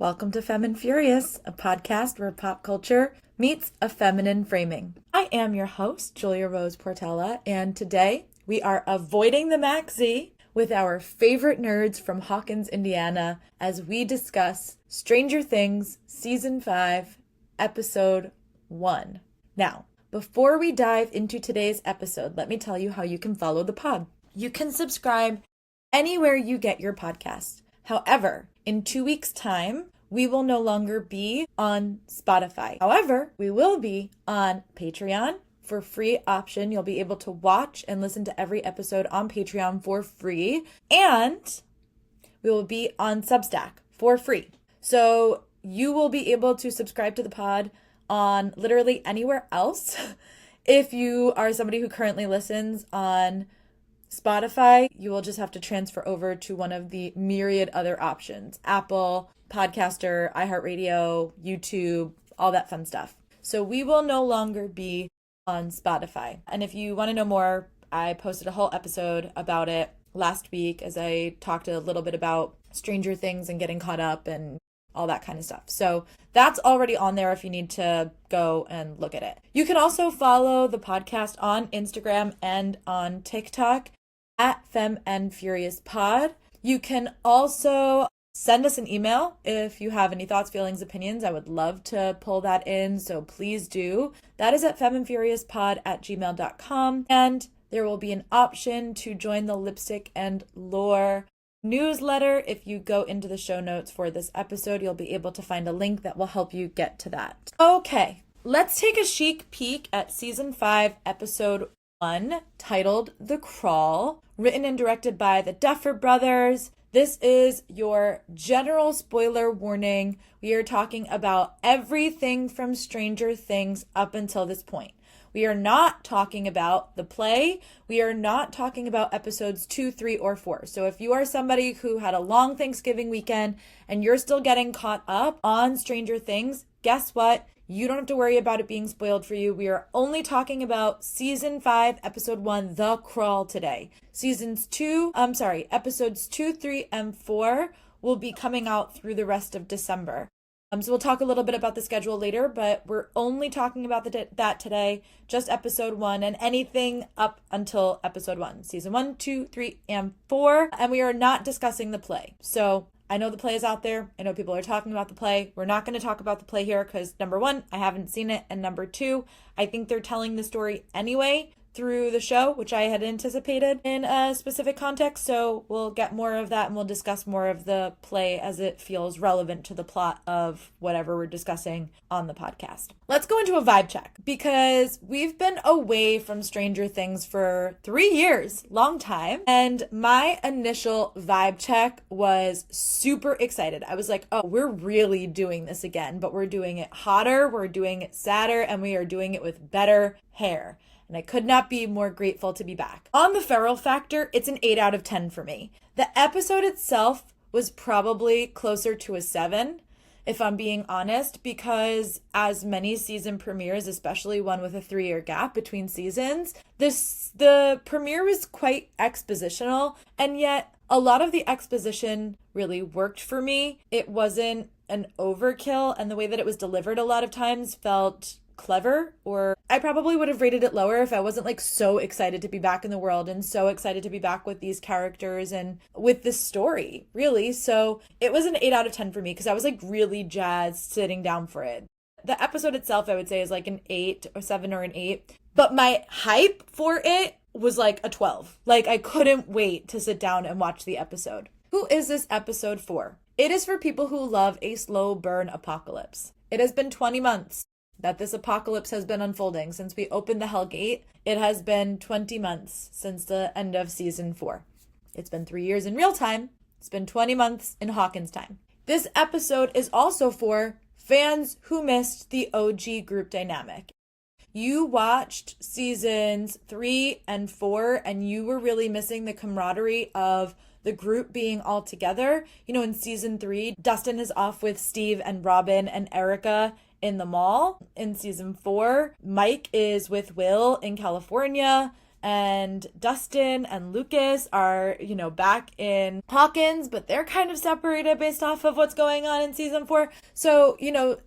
Welcome to Femme Furious, a podcast where pop culture meets a feminine framing. I am your host, Julia Rose Portela, and today we are avoiding the Max Z with our favorite nerds from Hawkins, Indiana, as we discuss Stranger Things Season 5, Episode 1. Now, before we dive into today's episode, let me tell you how you can follow the pod. You can subscribe anywhere you get your podcast. However, in 2 weeks' time, we will no longer be on Spotify. However, we will be on Patreon for free option. You'll be able to watch and listen to every episode on Patreon for free. And we will be on Substack for free. So you will be able to subscribe to the pod on literally anywhere else. If you are somebody who currently listens on Spotify, you will just have to transfer over to one of the myriad other options. Apple, Podcaster, iHeartRadio, YouTube, all that fun stuff. So we will no longer be on Spotify. And if you want to know more, I posted a whole episode about it last week as I talked a little bit about Stranger Things and getting caught up and all that kind of stuff. So that's already on there if you need to go and look at it. You can also follow the podcast on Instagram and on TikTok at Femme Furious Pod. You can also send us an email if you have any thoughts, feelings, opinions. I would love to pull that in, so please do. That is at femmefuriouspod@gmail.com. And there will be an option to join the Lipstick and Lore newsletter. If you go into the show notes for this episode, you'll be able to find a link that will help you get to that. Okay, let's take a chic peek at Season 5, Episode 1, titled The Crawl, written and directed by the Duffer Brothers. This is your general spoiler warning. We are talking about everything from Stranger Things up until this point. We are not talking about the play. We are not talking about episodes 2, 3, or 4. So if you are somebody who had a long Thanksgiving weekend and you're still getting caught up on Stranger Things, guess what? You don't have to worry about it being spoiled for you. We are only talking about Season 5, Episode 1, The Crawl today. Episodes 2, 3, and 4 will be coming out through the rest of December. So we'll talk a little bit about the schedule later, but we're only talking about that today, just Episode 1 and anything up until Episode 1. Season 1, 2, 3, and 4. And we are not discussing the play. So I know the play is out there. I know people are talking about the play. We're not going to talk about the play here because, number one, I haven't seen it. And number two, I think they're telling the story anyway through the show, which I had anticipated in a specific context. So we'll get more of that and we'll discuss more of the play as it feels relevant to the plot of whatever we're discussing on the podcast. Let's go into a vibe check because we've been away from Stranger Things for 3 years, long time. And my initial vibe check was super excited. I was like, oh, we're really doing this again, but we're doing it hotter, we're doing it sadder, and we are doing it with better hair. And I could not be more grateful to be back. On the feral factor, it's an 8 out of 10 for me. The episode itself was probably closer to a 7, if I'm being honest, because as many season premieres, especially one with a 3-year gap between seasons, the premiere was quite expositional, and yet a lot of the exposition really worked for me. It wasn't an overkill, and the way that it was delivered a lot of times felt clever, or I probably would have rated it lower if I wasn't like so excited to be back in the world and so excited to be back with these characters and with this story, really. So it was an 8 out of 10 for me because I was like really jazzed sitting down for it. The episode itself, I would say, is like an 8 or 7 or an 8, but my hype for it was like a 12. Like I couldn't wait to sit down and watch the episode. Who is this episode for? It is for people who love a slow burn apocalypse. It has been 20 months that this apocalypse has been unfolding since we opened the Hell Gate. It has been 20 months since the end of Season 4. It's been 3 years in real time. It's been 20 months in Hawkins time. This episode is also for fans who missed the OG group dynamic. You watched Seasons 3 and 4 and you were really missing the camaraderie of the group being all together. You know, in Season 3, Dustin is off with Steve and Robin and Erica in the mall. In Season 4, Mike is with Will in California, and Dustin and Lucas are, back in Hawkins, but they're kind of separated based off of what's going on in season 4. So,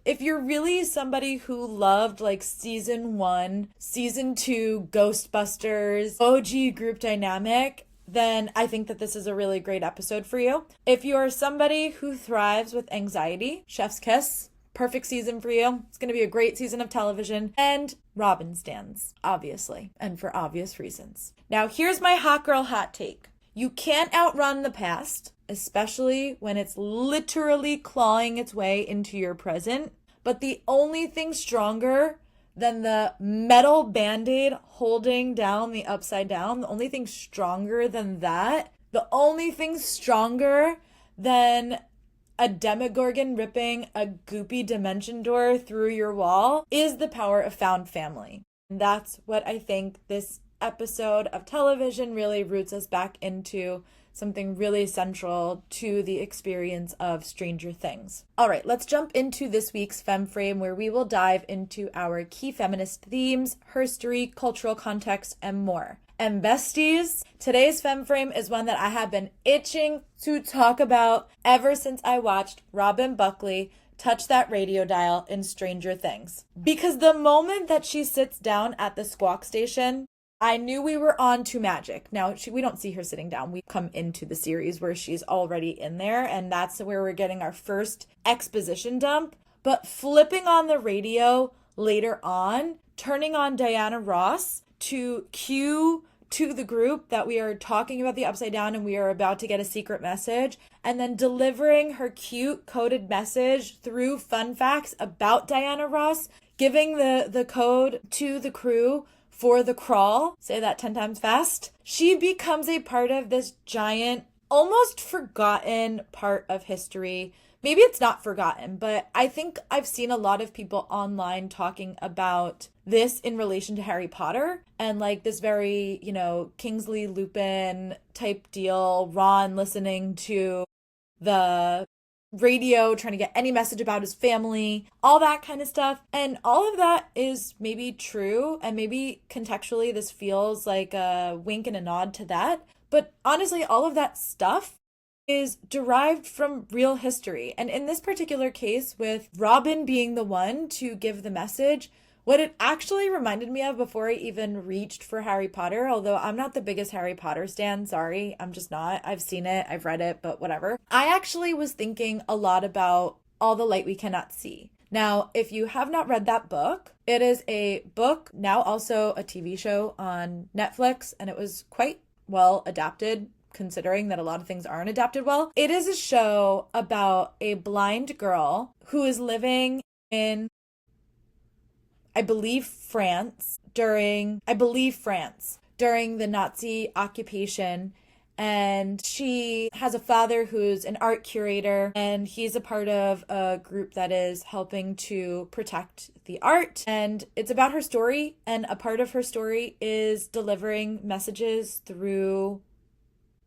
if you're really somebody who loved like season 1, season 2, Ghostbusters, OG group dynamic, then I think that this is a really great episode for you. If you are somebody who thrives with anxiety, Chef's Kiss, perfect season for you. It's going to be a great season of television. And Robin stans, obviously, and for obvious reasons. Now, here's my hot girl hot take. You can't outrun the past, especially when it's literally clawing its way into your present. But the only thing stronger than the metal band-aid holding down the upside down, the only thing stronger than that, the only thing stronger than a Demogorgon ripping a goopy dimension door through your wall is the power of found family. And that's what I think this episode of television really roots us back into, something really central to the experience of Stranger Things. All right, let's jump into this week's Femme Frame, where we will dive into our key feminist themes, herstory, cultural context, and more. And besties, today's Femme Frame is one that I have been itching to talk about ever since I watched Robin Buckley touch that radio dial in Stranger Things. Because the moment that she sits down at the squawk station, I knew we were on to magic. Now, we don't see her sitting down. We come into the series where she's already in there, and that's where we're getting our first exposition dump. But flipping on the radio later on, turning on Diana Ross to cue to the group that we are talking about the Upside Down and we are about to get a secret message, and then delivering her cute coded message through fun facts about Diana Ross, giving the code to the crew for the crawl, say that 10 times fast, she becomes a part of this giant, almost forgotten part of history. Maybe it's not forgotten, but I think I've seen a lot of people online talking about this in relation to Harry Potter and like this very, Kingsley Lupin type deal, Ron listening to the radio, trying to get any message about his family, all that kind of stuff. And all of that is maybe true, and maybe contextually this feels like a wink and a nod to that. But honestly, all of that stuff is derived from real history. And in this particular case, with Robin being the one to give the message, what it actually reminded me of before I even reached for Harry Potter, although I'm not the biggest Harry Potter stan, sorry, I'm just not. I've seen it, I've read it, but whatever. I actually was thinking a lot about All the Light We Cannot See. Now, if you have not read that book, it is a book, now also a TV show on Netflix, and it was quite well adapted, considering that a lot of things aren't adapted well. It is a show about a blind girl who is living in, I believe France during the Nazi occupation. And she has a father who's an art curator, and he's a part of a group that is helping to protect the art. And it's about her story, and a part of her story is delivering messages through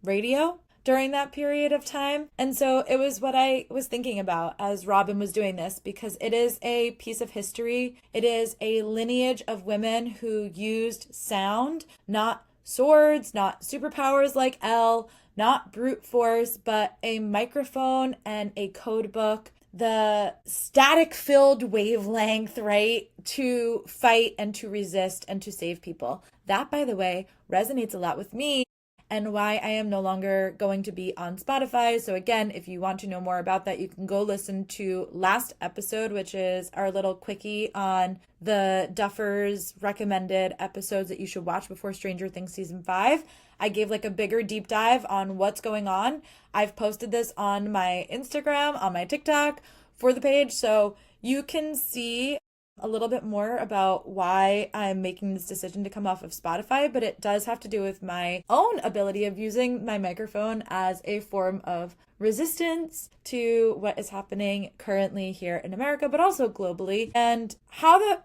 radio during that period of time. And so it was what I was thinking about as Robin was doing this, because it is a piece of history. It is a lineage of women who used sound, not swords, not superpowers like Elle, not brute force, but a microphone and a code book, the static-filled wavelength, right, to fight and to resist and to save people. That, by the way, resonates a lot with me, and why I am no longer going to be on Spotify. So again, if you want to know more about that, you can go listen to last episode, which is our little quickie on the Duffers recommended episodes that you should watch before Stranger Things Season 5. I gave like a bigger deep dive on what's going on. I've posted this on my Instagram, on my TikTok for the page, so you can see a little bit more about why I'm making this decision to come off of Spotify, but it does have to do with my own ability of using my microphone as a form of resistance to what is happening currently here in America, but also globally, and how that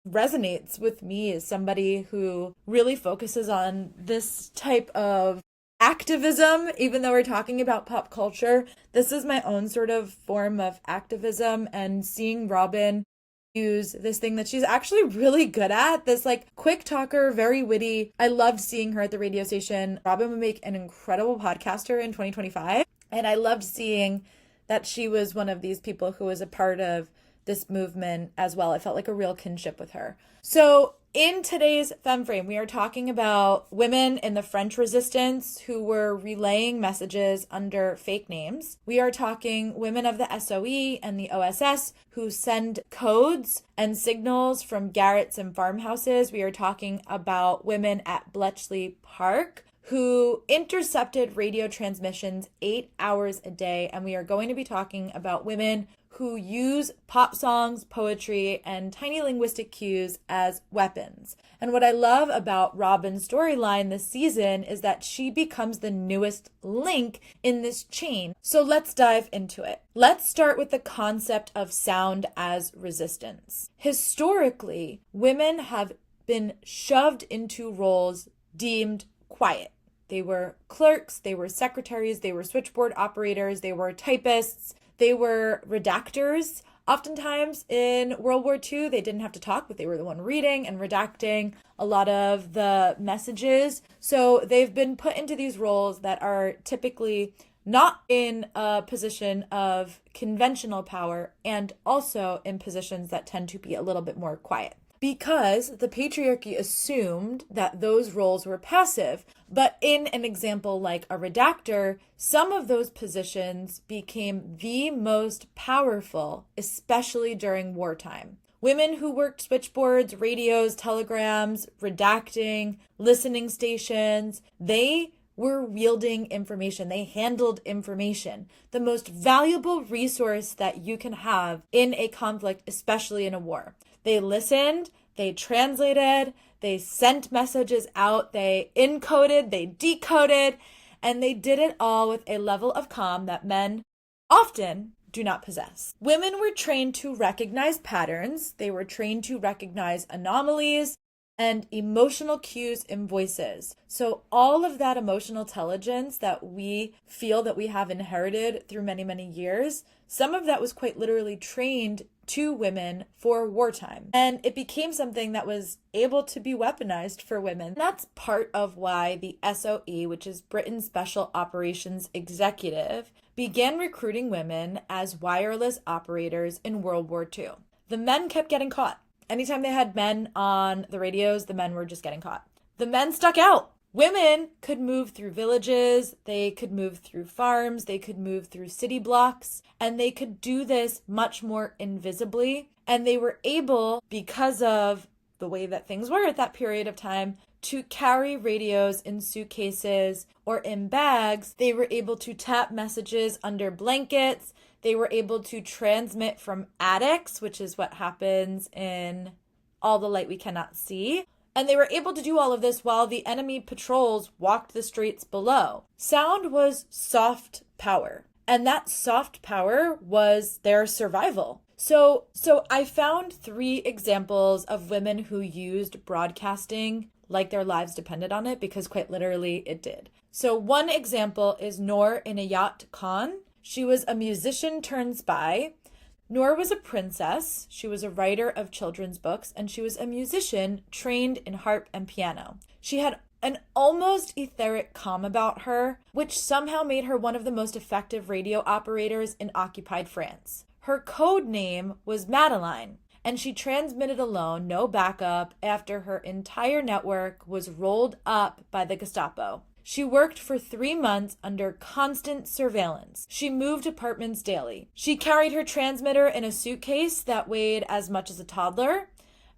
resonates with me as somebody who really focuses on this type of activism. Even though we're talking about pop culture, this is my own sort of form of activism, and seeing Robin use this thing that she's actually really good at, this like quick talker, very witty. I loved seeing her at the radio station. Robin would make an incredible podcaster in 2025. And I loved seeing that she was one of these people who was a part of this movement as well. I felt like a real kinship with her. So in today's Femme Frame, we are talking about women in the French Resistance who were relaying messages under fake names. We are talking women of the SOE and the OSS who send codes and signals from garrets and farmhouses. We are talking about women at Bletchley Park who intercepted radio transmissions 8 hours a day. And we are going to be talking about women who use pop songs, poetry, and tiny linguistic cues as weapons. And what I love about Robin's storyline this season is that she becomes the newest link in this chain. So let's dive into it. Let's start with the concept of sound as resistance. Historically, women have been shoved into roles deemed quiet. They were clerks, they were secretaries, they were switchboard operators, they were typists, they were redactors. Oftentimes in World War II, they didn't have to talk, but they were the one reading and redacting a lot of the messages. So they've been put into these roles that are typically not in a position of conventional power and also in positions that tend to be a little bit more quiet. Because the patriarchy assumed that those roles were passive. But in an example like a redactor, some of those positions became the most powerful, especially during wartime. Women who worked switchboards, radios, telegrams, redacting, listening stations, they were wielding information. They handled information, the most valuable resource that you can have in a conflict, especially in a war. They listened, they translated, they sent messages out, they encoded, they decoded, and they did it all with a level of calm that men often do not possess. Women were trained to recognize patterns, they were trained to recognize anomalies and emotional cues in voices. So all of that emotional intelligence that we feel that we have inherited through many, many years, some of that was quite literally trained to women for wartime. And it became something that was able to be weaponized for women. And that's part of why the SOE, which is Britain's Special Operations Executive, began recruiting women as wireless operators in World War II. The men kept getting caught. Anytime they had men on the radios, the men were just getting caught. The men stuck out. Women could move through villages, they could move through farms, they could move through city blocks, and they could do this much more invisibly. And they were able, because of the way that things were at that period of time, to carry radios in suitcases or in bags. They were able to tap messages under blankets. They were able to transmit from attics, which is what happens in All the Light We Cannot See. And they were able to do all of this while the enemy patrols walked the streets below. Sound was soft power. And that soft power was their survival. So I found 3 examples of women who used broadcasting like their lives depended on it, because quite literally it did. So one example is Noor Inayat Khan. She was a musician turned spy. Noor was a princess. She was a writer of children's books, and she was a musician trained in harp and piano. She had an almost etheric calm about her, which somehow made her one of the most effective radio operators in occupied France. Her code name was Madeline, and she transmitted alone, no backup, after her entire network was rolled up by the Gestapo. She worked for 3 months under constant surveillance. She moved apartments daily. She carried her transmitter in a suitcase that weighed as much as a toddler,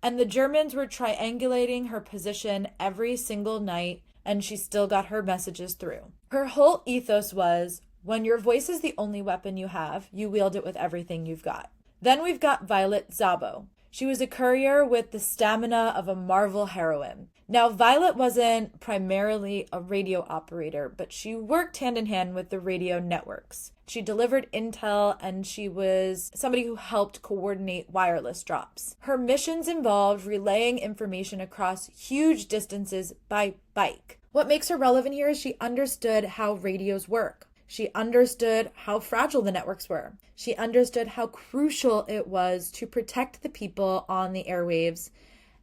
and the Germans were triangulating her position every single night, and she still got her messages through. Her whole ethos was, when your voice is the only weapon you have, you wield it with everything you've got. Then we've got Violet Szabo. She was a courier with the stamina of a Marvel heroine. Now, Violet wasn't primarily a radio operator, but she worked hand in hand with the radio networks. She delivered intel, and she was somebody who helped coordinate wireless drops. Her missions involved relaying information across huge distances by bike. What makes her relevant here is she understood how radios work. She understood how fragile the networks were. She understood how crucial it was to protect the people on the airwaves.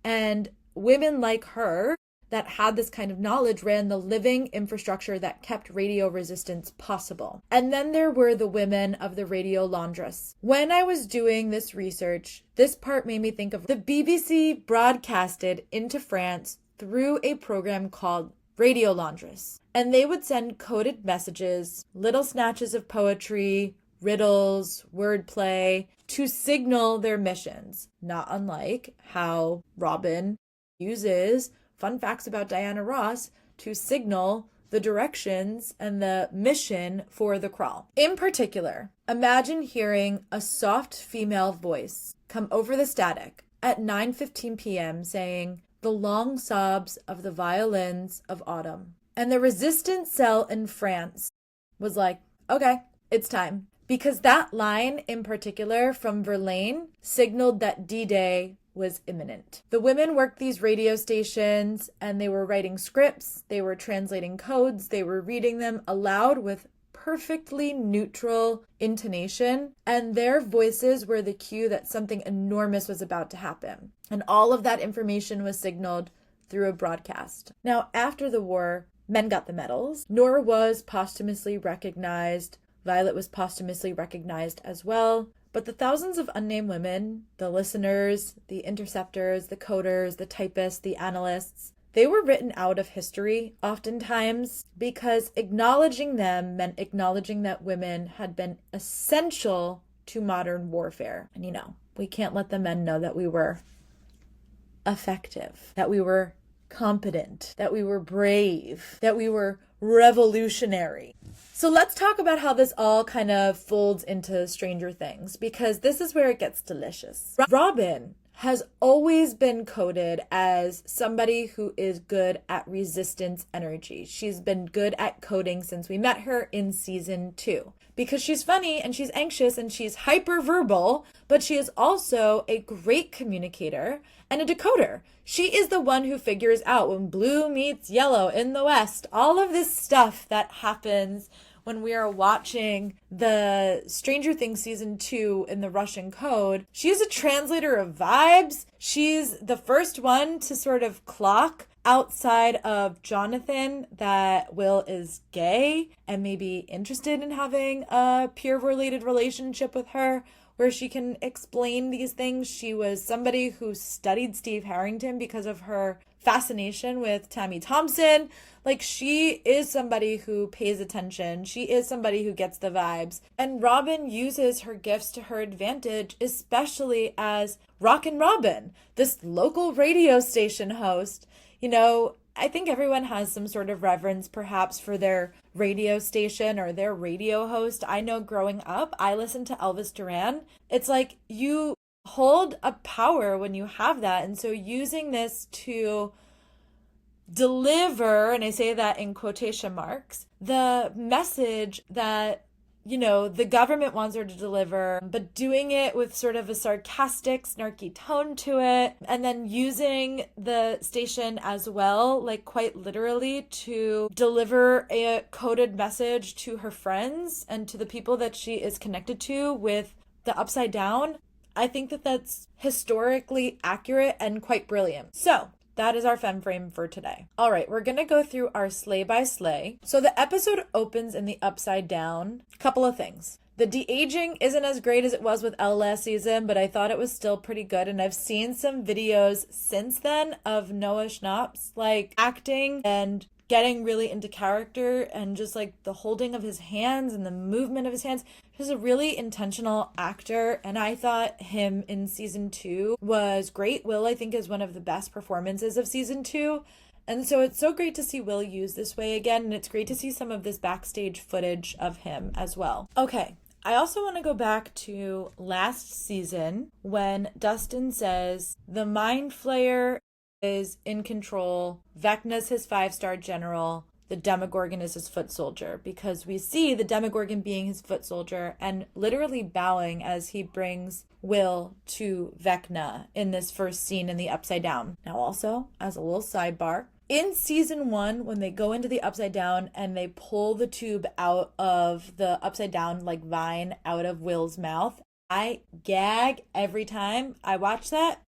And women like her that had this kind of knowledge ran the living infrastructure that kept radio resistance possible. And then there were the women of the radio laundress. When I was doing this research, this part made me think of the BBC broadcasted into France through a program called Radio Laundress. And they would send coded messages, little snatches of poetry, riddles, wordplay, to signal their missions. Not unlike how Robin uses fun facts about Diana Ross to signal the directions and the mission for the crawl. In particular, imagine hearing a soft female voice come over the static at 9:15 p.m. saying, "The long sobs of the violins of autumn." And the resistance cell in France was like, okay, it's time. Because that line in particular from Verlaine signaled that D-Day was imminent. The women worked these radio stations and they were writing scripts, they were translating codes, they were reading them aloud with perfectly neutral intonation, and their voices were the cue that something enormous was about to happen. And all of that information was signaled through a broadcast. Now, after the war, men got the medals. Nora was posthumously recognized. Violet was posthumously recognized as well. But the thousands of unnamed women, the listeners, the interceptors, the coders, the typists, the analysts, they were written out of history oftentimes because acknowledging them meant acknowledging that women had been essential to modern warfare. And we can't let the men know that we were effective, that we were competent, that we were brave, that we were revolutionary. So let's talk about how this all kind of folds into Stranger Things, because this is where it gets delicious. Robin has always been coded as somebody who is good at resistance energy. She's been good at coding since we met her in season 2. Because she's funny and she's anxious and she's hyper-verbal, but she is also a great communicator and a decoder. She is the one who figures out when blue meets yellow in the West, all of this stuff that happens when we are watching the Stranger Things season 2 in the Russian code. She is a translator of vibes. She's the first one to sort of clock outside of Jonathan that Will is gay and maybe interested in having a peer-related relationship with her where she can explain these things. She was somebody who studied Steve Harrington because of her fascination with Tammy Thompson. Like, she is somebody who pays attention. She is somebody who gets the vibes. And Robin uses her gifts to her advantage, especially as Rockin' Robin, this local radio station host. I think everyone has some sort of reverence perhaps for their radio station or their radio host. I know growing up, I listened to Elvis Duran. It's like you hold a power when you have that. And so using this to deliver, and I say that in quotation marks, the message that the government wants her to deliver, but doing it with sort of a sarcastic, snarky tone to it, and then using the station as well, like quite literally, to deliver a coded message to her friends and to the people that she is connected to with the upside down. I think that that's historically accurate and quite brilliant. So that is our femme frame for today. All right, we're going to go through our slay by slay. So the episode opens in the upside down. Couple of things. The de-aging isn't as great as it was with Elle last season, but I thought it was still pretty good. And I've seen some videos since then of Noah Schnapp's acting and getting really into character and just the holding of his hands and the movement of his hands. He's a really intentional actor, and I thought him in season 2 was great. Will, I think, is one of the best performances of season 2. And so it's so great to see Will used this way again, and it's great to see some of this backstage footage of him as well. Okay, I also want to go back to last season when Dustin says the Mind Flayer is in control, Vecna's his 5-star general, the Demogorgon is his foot soldier, because we see the Demogorgon being his foot soldier and literally bowing as he brings Will to Vecna in this first scene in the Upside Down. Now also, as a little sidebar, In season 1, when they go into the Upside Down and they pull the tube out of the Upside Down, like, vine out of Will's mouth, I gag every time I watch that.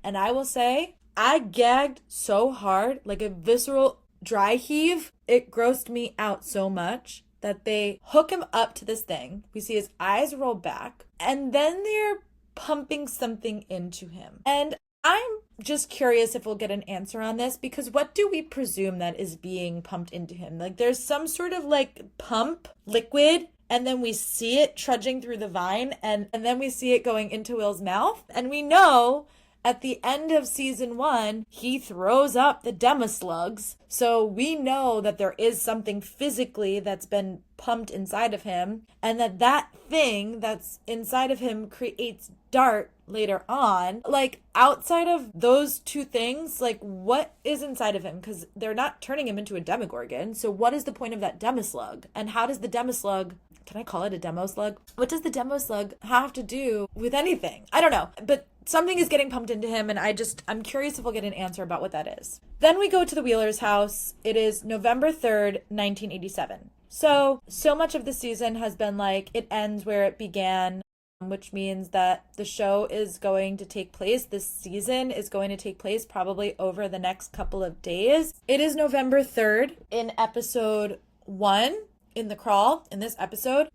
And I will say, I gagged so hard, like a visceral dry heave. It grossed me out so much that they hook him up to this thing. We see his eyes roll back, and then they're pumping something into him. And I'm just curious if we'll get an answer on this, because what do we presume that is being pumped into him? Like, there's some sort of like pump liquid, and then we see it trudging through the vine, and then we see it going into Will's mouth. And we know at the end of season 1, he throws up the Demaslugs. So we know that there is something physically that's been pumped inside of him, and that thing that's inside of him creates dart later on. Like, outside of those two things, like, what is inside of him? Because they're not turning him into a Demogorgon. So what is the point of that Demoslug? And how does the Demoslug, can I call it a Demoslug? What does the Demoslug have to do with anything? I don't know. But something is getting pumped into him, and I'm curious if we'll get an answer about what that is. Then we go to the Wheelers' house. It is November 3rd, 1987. So much of the season has been like, it ends where it began, which means that the show is going to take place, this season is going to take place probably over the next couple of days. It is November 3rd in episode 1 in the crawl, in this episode.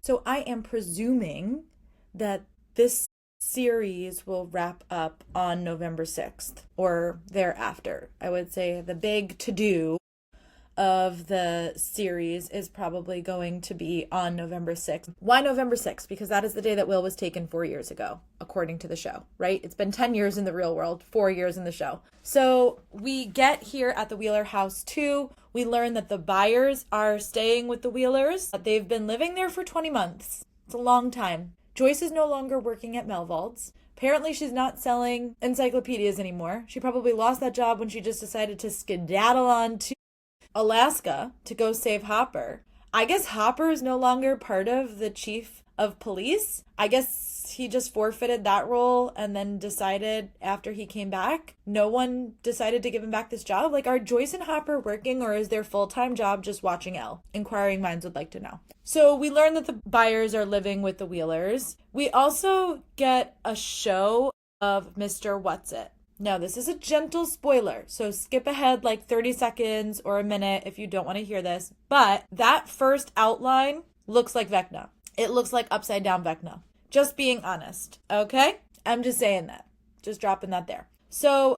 So I am presuming that this series will wrap up on November 6th or thereafter. I would say the big to-do of the series is probably going to be on November 6th. Why November 6th? Because that is the day that Will was taken 4 years ago, according to the show, right? It's been 10 years in the real world, 4 years in the show. So we get here at the Wheeler house too. We learn that the Byers are staying with the Wheelers. They've been living there for 20 months. It's a long time. Joyce is no longer working at Melvald's. Apparently she's not selling encyclopedias anymore. She probably lost that job when she just decided to skedaddle on to Alaska to go save Hopper. I guess Hopper is no longer part of the chief of police. I guess he just forfeited that role and then decided after he came back, no one decided to give him back this job. Like, are Joyce and Hopper working, or is their full-time job just watching Elle? Inquiring minds would like to know. So we learn that the Byers are living with the Wheelers. We also get a show of Mr. What's-It. Now, this is a gentle spoiler, so skip ahead like 30 seconds or a minute if you don't want to hear this. But that first outline looks like Vecna. It looks like Upside Down Vecna. Just being honest, okay? I'm just saying that. Just dropping that there. So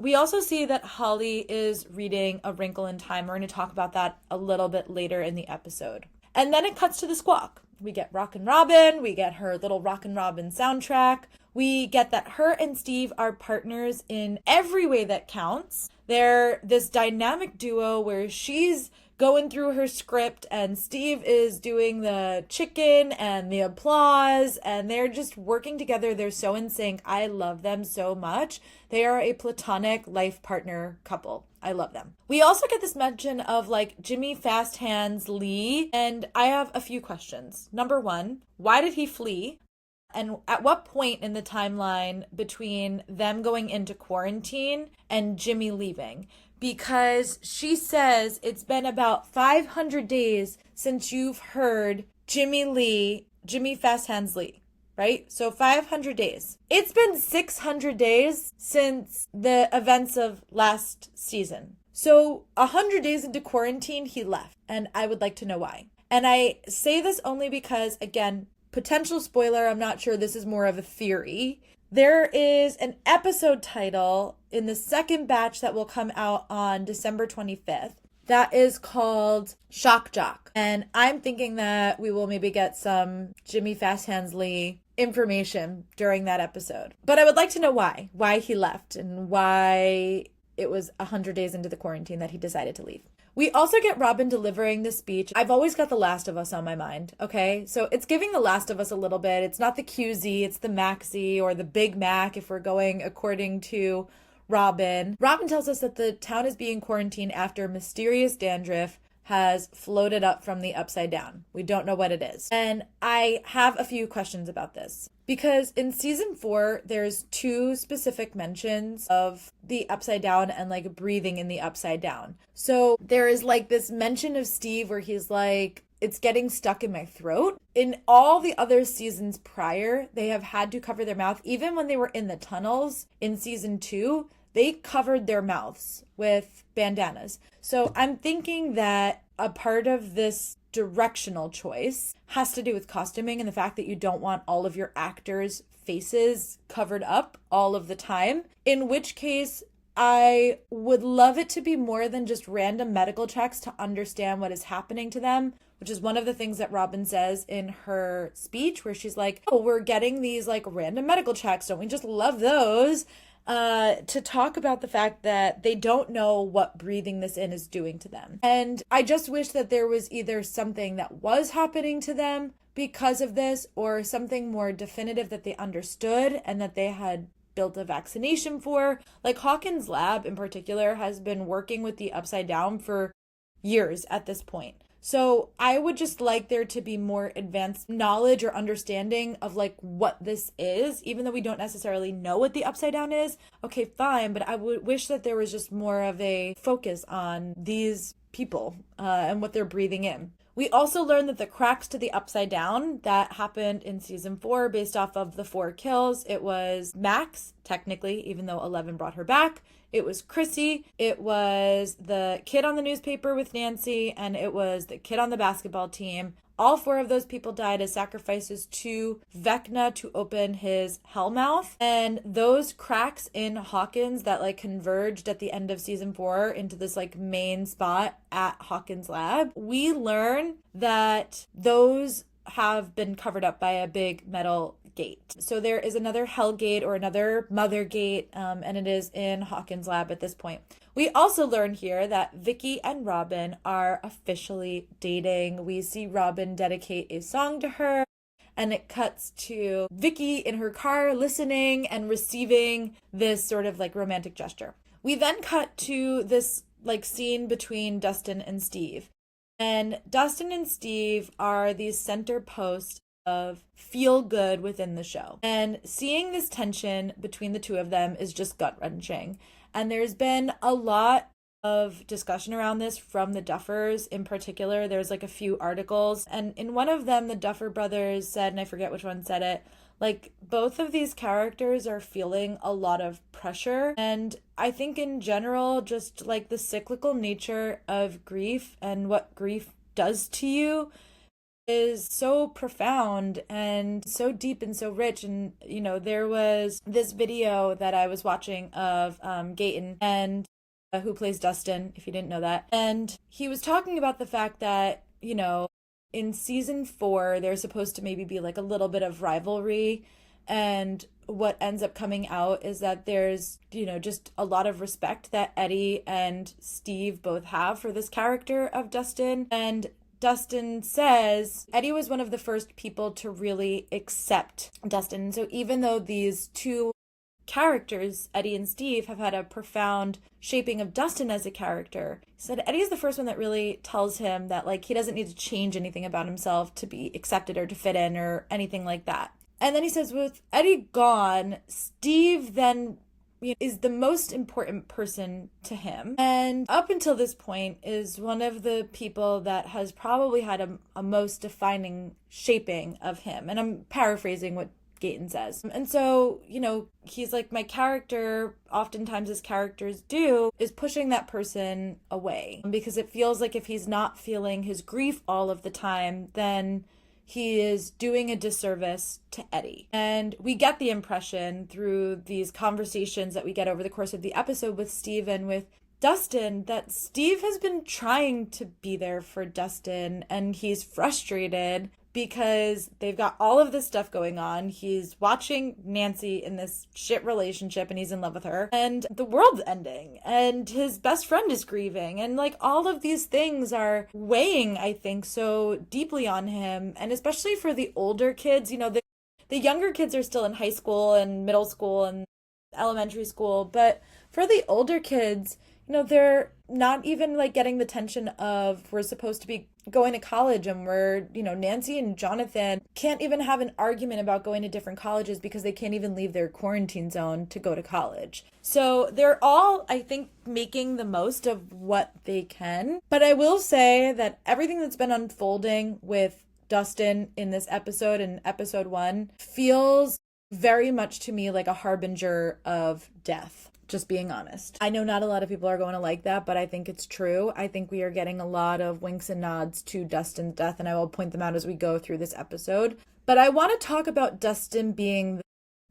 we also see that Holly is reading A Wrinkle in Time. We're going to talk about that a little bit later in the episode. And then it cuts to the squawk. We get Rockin' Robin. We get her little Rockin' Robin soundtrack. We get that her and Steve are partners in every way that counts. They're this dynamic duo where she's going through her script and Steve is doing the chicken and the applause, and they're just working together. They're so in sync. I love them so much. They are a platonic life partner couple. I love them. We also get this mention of like Jimmy Fast Hands Lee, and I have a few questions. Number one, why did he flee? And at what point in the timeline between them going into quarantine and Jimmy leaving? Because she says it's been about 500 days since you've heard Jimmy Fast Hands Lee, right? So 500 days. It's been 600 days since the events of last season. So 100 days into quarantine, he left. And I would like to know why. And I say this only because, again, potential spoiler, I'm not sure, this is more of a theory. There is an episode title in the second batch that will come out on December 25th that is called Shock Jock. And I'm thinking that we will maybe get some Jimmy Fast Hands Lee information during that episode. But I would like to know why he left and why it was 100 days into the quarantine that he decided to leave. We also get Robin delivering the speech. I've always got The Last of Us on my mind, okay? So it's giving The Last of Us a little bit. It's not the QZ, it's the Maxi or the Big Mac if we're going according to Robin. Robin tells us that the town is being quarantined after mysterious dandruff has floated up from the upside down. We don't know what it is. And I have a few questions about this. Because in season 4, there's 2 specific mentions of the upside down and like breathing in the upside down. So there is like this mention of Steve where he's like, it's getting stuck in my throat. In all the other seasons prior, they have had to cover their mouth. Even when they were in the tunnels in season 2, they covered their mouths with bandanas. So I'm thinking that a part of this directional choice has to do with costuming and the fact that you don't want all of your actors' faces covered up all of the time. In which case, I would love it to be more than just random medical checks to understand what is happening to them, which is one of the things that Robin says in her speech where she's like, oh, we're getting these like random medical checks. Don't we just love those? To talk about the fact that they don't know what breathing this in is doing to them. And I just wish that there was either something that was happening to them because of this or something more definitive that they understood and that they had built a vaccination for. Like Hawkins' lab in particular has been working with the upside down for years at this point. So I would just like there to be more advanced knowledge or understanding of like what this is, even though we don't necessarily know what the upside down is. Okay, fine. But I would wish that there was just more of a focus on these people and what they're breathing in. We also learned that the cracks to the upside down that happened in season 4 based off of the 4 kills. It was Max, technically, even though 11 brought her back. It was Chrissy, it was the kid on the newspaper with Nancy, and it was the kid on the basketball team. All 4 of those people died as sacrifices to Vecna to open his hellmouth. And those cracks in Hawkins that like converged at the end of season 4 into this like main spot at Hawkins' lab, we learn that those have been covered up by a big metal gate. So there is another hell gate or another mother gate, and it is in Hawkins' lab at this point. We also learn here that Vicky and Robin are officially dating. We see Robin dedicate a song to her, and it cuts to Vicky in her car listening and receiving this sort of like romantic gesture. We then cut to this like scene between Dustin and Steve. And Dustin and Steve are these center posts of feel good within the show. And seeing this tension between the two of them is just gut-wrenching. And there's been a lot of discussion around this from the Duffers in particular. There's like a few articles. And in one of them, the Duffer brothers said, and I forget which one said it, like both of these characters are feeling a lot of pressure. And I think in general, just like the cyclical nature of grief and what grief does to you is so profound and so deep and so rich. And, you know, there was this video that I was watching of Gaten and who plays Dustin, if you didn't know that. And he was talking about the fact that, you know, in season 4, there's supposed to maybe be like a little bit of rivalry. And what ends up coming out is that there's, you know, just a lot of respect that Eddie and Steve both have for this character of Dustin. And Dustin says Eddie was one of the first people to really accept Dustin. So even though these two characters, Eddie and Steve, have had a profound shaping of Dustin as a character, he said Eddie is the first one that really tells him that like he doesn't need to change anything about himself to be accepted or to fit in or anything like that. And then he says with Eddie gone, Steve then is the most important person to him. And up until this point is one of the people that has probably had a most defining shaping of him. And I'm paraphrasing what Gaten says. And so, you know, he's like, my character, oftentimes as characters do, is pushing that person away. Because it feels like if he's not feeling his grief all of the time, then he is doing a disservice to Eddie. And we get the impression through these conversations that we get over the course of the episode with Steve and with Dustin that Steve has been trying to be there for Dustin and he's frustrated because they've got all of this stuff going on. He's watching Nancy in this shit relationship and he's in love with her. And the world's ending. And his best friend is grieving. And like all of these things are weighing, I think, so deeply on him. And especially for the older kids, you know, the younger kids are still in high school and middle school and elementary school. But for the older kids, they're not even like getting the tension of we're supposed to be going to college, and we're, Nancy and Jonathan can't even have an argument about going to different colleges because they can't even leave their quarantine zone to go to college. So they're all, I think, making the most of what they can. But I will say that everything that's been unfolding with Dustin in this episode, in episode 1, feels very much to me like a harbinger of death. Just being honest. I know not a lot of people are going to like that, but I think it's true. I think we are getting a lot of winks and nods to Dustin's death, and I will point them out as we go through this episode. But I want to talk about Dustin being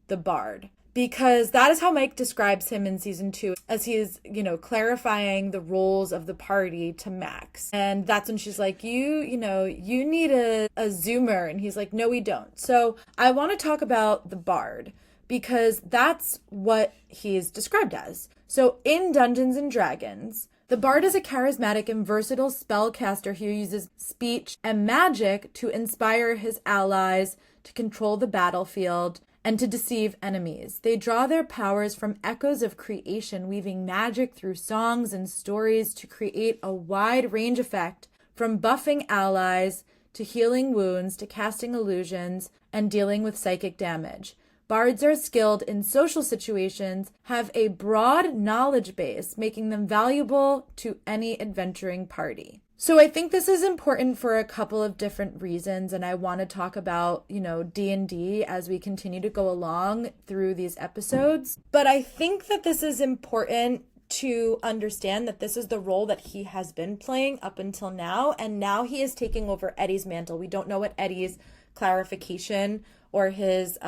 the bard, because that is how Mike describes him in season 2, as he is, clarifying the roles of the party to Max. And that's when she's like, you need a zoomer. And he's like, no, we don't. So I want to talk about the bard, because that's what he's described as. So in Dungeons and Dragons, the bard is a charismatic and versatile spellcaster who uses speech and magic to inspire his allies, to control the battlefield, and to deceive enemies. They draw their powers from echoes of creation, weaving magic through songs and stories to create a wide range effect, from buffing allies to healing wounds to casting illusions and dealing with psychic damage. Bards are skilled in social situations, have a broad knowledge base, making them valuable to any adventuring party. So I think this is important for a couple of different reasons, and I want to talk about, D&D as we continue to go along through these episodes. But I think that this is important to understand that this is the role that he has been playing up until now, and now he is taking over Eddie's mantle. We don't know what Eddie's clarification or his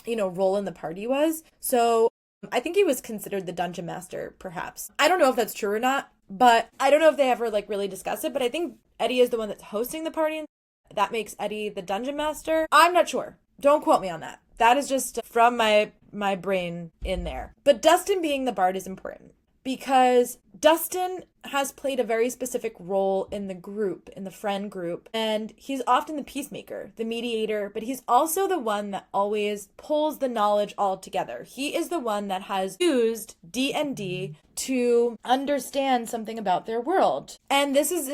role in the party was. So I think he was considered the dungeon master, perhaps. I don't know if that's true or not, but I don't know if they ever really discuss it, but I think Eddie is the one that's hosting the party, and that makes Eddie the dungeon master. I'm not sure. Don't quote me on that. That is just from my brain in there. But Dustin being the bard is important, because Dustin has played a very specific role in the group, in the friend group, and he's often the peacemaker, the mediator, but he's also the one that always pulls the knowledge all together. He is the one that has used D&D to understand something about their world. And this is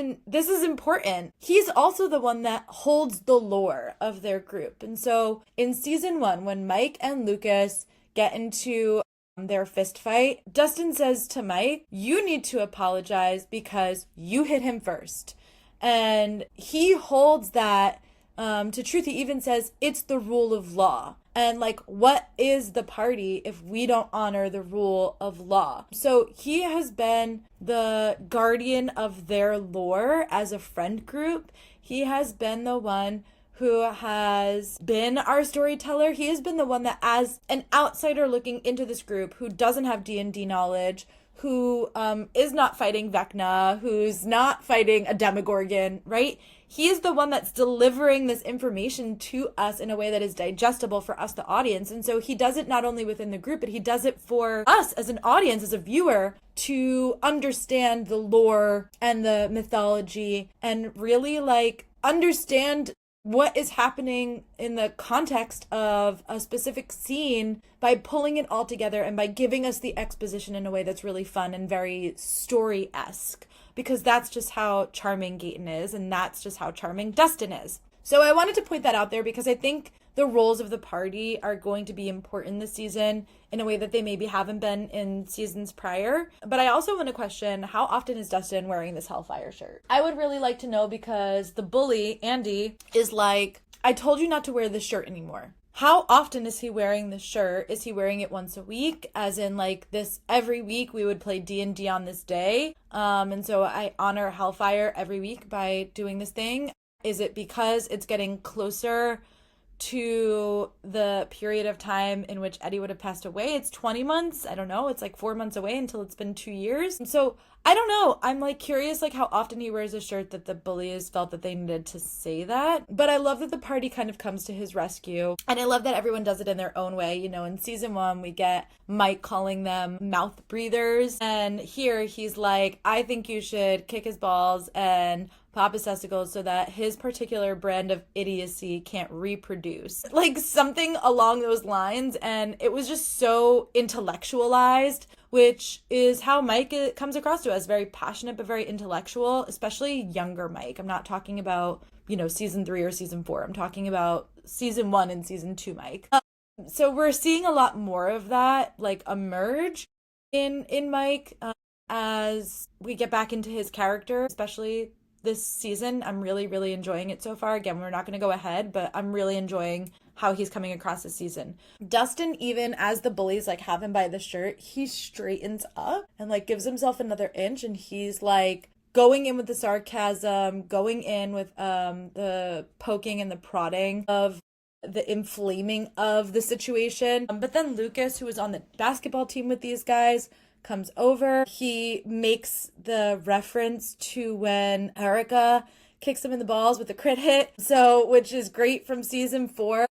important. He's also the one that holds the lore of their group. And so in season 1, when Mike and Lucas get into their fist fight, Dustin says to Mike, you need to apologize because you hit him first. And he holds that to truth. He even says it's the rule of law. And what is the party if we don't honor the rule of law? So he has been the guardian of their lore as a friend group. He has been the one who has been our storyteller. He has been the one that, as an outsider looking into this group who doesn't have D&D knowledge, who is not fighting Vecna, who's not fighting a Demogorgon, right? He is the one that's delivering this information to us in a way that is digestible for us, the audience. And so he does it not only within the group, but he does it for us as an audience, as a viewer, to understand the lore and the mythology and really understand what is happening in the context of a specific scene by pulling it all together and by giving us the exposition in a way that's really fun and very story-esque, because that's just how charming Gaten is, and that's just how charming Dustin is. So I wanted to point that out there because I think the roles of the party are going to be important this season in a way that they maybe haven't been in seasons prior. But I also want to question, how often is Dustin wearing this Hellfire shirt? I would really like to know, because the bully, Andy, is like, I told you not to wear this shirt anymore. How often is he wearing this shirt? Is he wearing it once a week? As in this every week we would play D&D on this day. And so I honor Hellfire every week by doing this thing. Is it because it's getting closer to the period of time in which Eddie would have passed away? It's 20 months. I don't know. It's 4 months away until it's been 2 years. And so I don't know. I'm curious how often he wears a shirt that the bullies felt that they needed to say that. But I love that the party kind of comes to his rescue. And I love that everyone does it in their own way. In season 1, we get Mike calling them mouth breathers. And here he's like, I think you should kick his balls and pop his testicles so that his particular brand of idiocy can't reproduce. Something along those lines. And it was just so intellectualized which is how Mike comes across to us, very passionate but very intellectual, especially younger Mike. I'm not talking about, season 3 or season 4. I'm talking about season 1 and season 2 Mike. So we're seeing a lot more of that like emerge in Mike as we get back into his character, especially this season. I'm really, really enjoying it so far. Again, we're not going to go ahead, but I'm really enjoying how he's coming across this season. Dustin, even as the bullies like have him by the shirt, he straightens up and like gives himself another inch, and he's like going in with the sarcasm, going in with the poking and the prodding of the inflaming of the situation. But then Lucas, who was on the basketball team with these guys, comes over. He makes the reference to when Erica kicks him in the balls with a crit hit, which is great from season 4.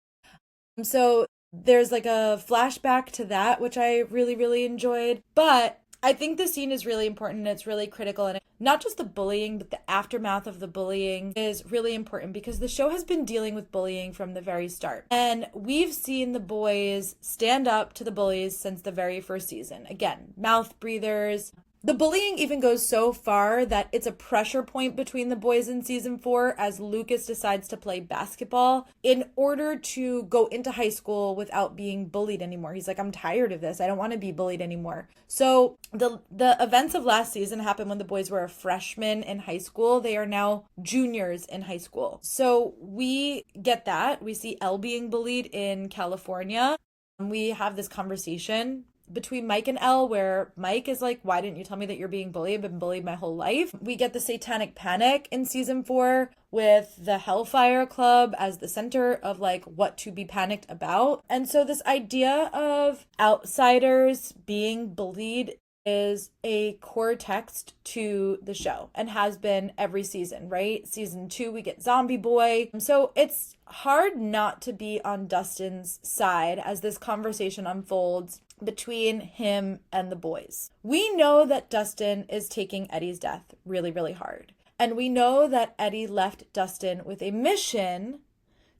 So there's like a flashback to that, which I really, really enjoyed. But I think the scene is really important and it's really critical. And not just the bullying, but the aftermath of the bullying is really important because the show has been dealing with bullying from the very start. And we've seen the boys stand up to the bullies since the very first season. Again, mouth breathers. The bullying even goes so far that it's a pressure point between the boys in season 4 as Lucas decides to play basketball in order to go into high school without being bullied anymore. He's like, I'm tired of this. I don't want to be bullied anymore. So the events of last season happened when the boys were a freshman in high school. They are now juniors in high school. So we get that. We see Elle being bullied in California. We have this conversation between Mike and Elle where Mike is like, why didn't you tell me that you're being bullied? I've been bullied my whole life. We get the satanic panic in season 4 with the Hellfire Club as the center of like what to be panicked about. And so this idea of outsiders being bullied is a core text to the show and has been every season, right? Season 2, we get Zombie Boy. So it's hard not to be on Dustin's side as this conversation unfolds between him and the boys. We know that Dustin is taking Eddie's death really, really hard. And we know that Eddie left Dustin with a mission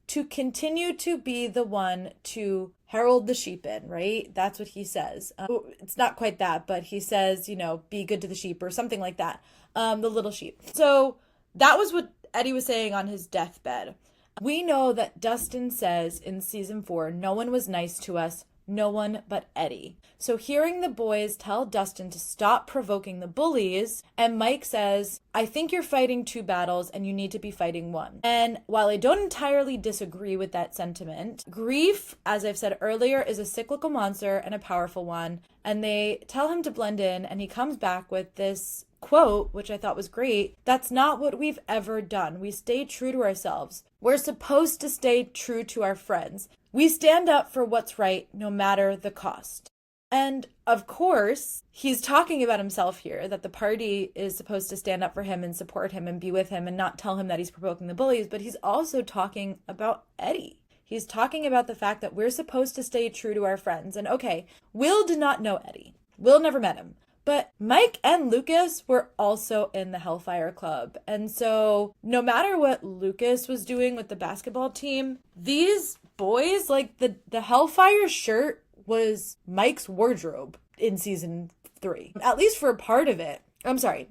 to continue to be the one to herald the sheep in, right? That's what he says. It's not quite that, but he says, be good to the sheep or something like that. The little sheep. So that was what Eddie was saying on his deathbed. We know that Dustin says in season 4, no one was nice to us. No one but Eddie. So hearing the boys tell Dustin to stop provoking the bullies, and Mike says, I think you're fighting 2 battles and you need to be fighting 1. And while I don't entirely disagree with that sentiment, grief, as I've said earlier, is a cyclical monster and a powerful one. And they tell him to blend in, and he comes back with this quote, which I thought was great. That's not what we've ever done. We stay true to ourselves. We're supposed to stay true to our friends. We stand up for what's right, no matter the cost. And of course, he's talking about himself here, that the party is supposed to stand up for him and support him and be with him and not tell him that he's provoking the bullies, but he's also talking about Eddie. He's talking about the fact that we're supposed to stay true to our friends. And okay, Will did not know Eddie. Will never met him. But Mike and Lucas were also in the Hellfire Club. And so no matter what Lucas was doing with the basketball team, these boys, like the Hellfire shirt was Mike's wardrobe in season 3. At least for a part of it. I'm sorry,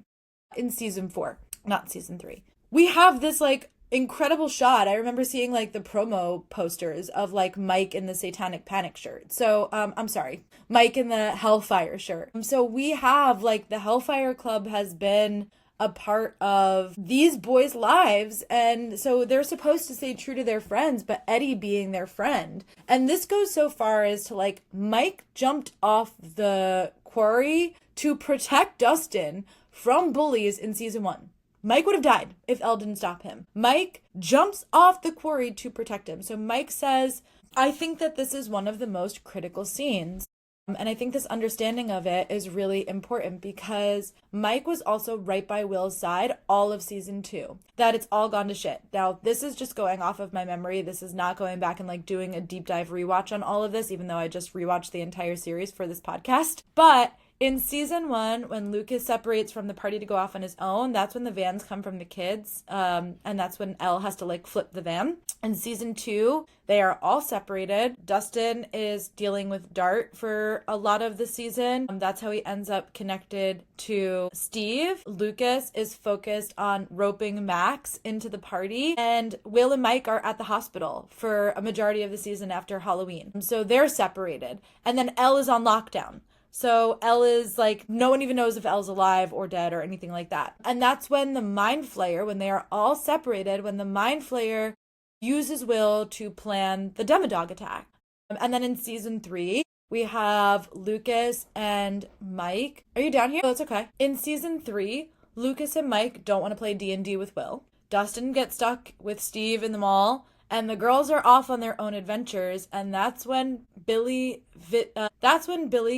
in season 4, not season 3. We have this like incredible shot. I remember seeing like the promo posters of like Mike in the Satanic Panic shirt. So I'm sorry, Mike in the Hellfire shirt. So we have like the Hellfire Club has been a part of these boys' lives, and so they're supposed to stay true to their friends, but Eddie being their friend. And this goes so far as to like Mike jumped off the quarry to protect Dustin from bullies in season 1. Mike would have died if Elle didn't stop him. Mike jumps off the quarry to protect him. So Mike says, I think that this is one of the most critical scenes. And I think this understanding of it is really important because Mike was also right by Will's side all of season 2. That it's all gone to shit. Now, this is just going off of my memory. This is not going back and like doing a deep dive rewatch on all of this, even though I just rewatched the entire series for this podcast. But In season 1, when Lucas separates from the party to go off on his own, that's when the vans come from the kids. And that's when Elle has to like flip the van. In season 2, they are all separated. Dustin is dealing with Dart for a lot of the season. That's how he ends up connected to Steve. Lucas is focused on roping Max into the party. And Will and Mike are at the hospital for a majority of the season after Halloween. So they're separated. And then Elle is on lockdown. So Elle is like, no one even knows if Elle's alive or dead or anything like that. And that's when the Mind Flayer, when they are all separated, when the Mind Flayer uses Will to plan the Demodog attack. And then in season 3, we have Lucas and Mike. Are you down here? Oh, it's okay. In season 3, Lucas and Mike don't want to play D&D with Will. Dustin gets stuck with Steve in the mall. And the girls are off on their own adventures, and that's when Billy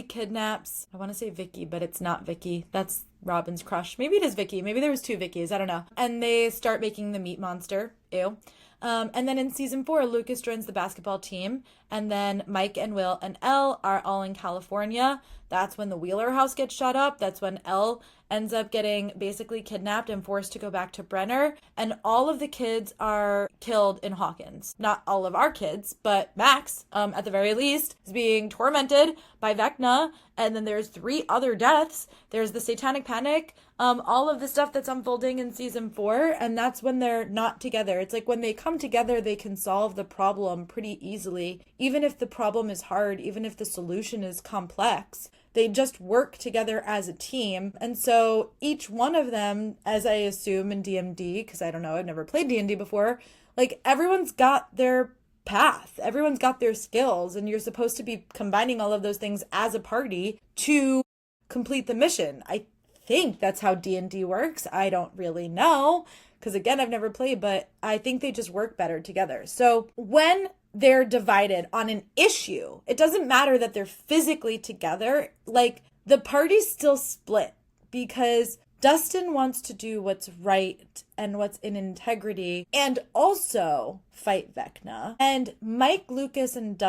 kidnaps, I want to say Vicky, but it's not Vicky. That's Robin's crush. Maybe it is Vicky. Maybe there was 2 Vickies. I don't know. And they start making the meat monster. Ew. And then in season 4, Lucas joins the basketball team, and then Mike and Will and Elle are all in California. That's when the Wheeler house gets shut up. That's when Elle ends up getting basically kidnapped and forced to go back to Brenner. And all of the kids are killed in Hawkins. Not all of our kids, but Max, at the very least, is being tormented by Vecna. And then there's 3 other deaths. There's the Satanic Panic, all of the stuff that's unfolding in season 4. And that's when they're not together. It's like when they come together, they can solve the problem pretty easily. Even if the problem is hard, even if the solution is complex, they just work together as a team. And so each one of them, as I assume in DMD, because I don't know, I've never played D&D before, like everyone's got their path, everyone's got their skills, and you're supposed to be combining all of those things as a party to complete the mission. I think that's how D&D works. I don't really know, because again, I've never played, but I think they just work better together. So when they're divided on an issue, it doesn't matter that they're physically together. Like, the party's still split because Dustin wants to do what's right and what's in integrity and also fight Vecna. And Mike, Lucas, and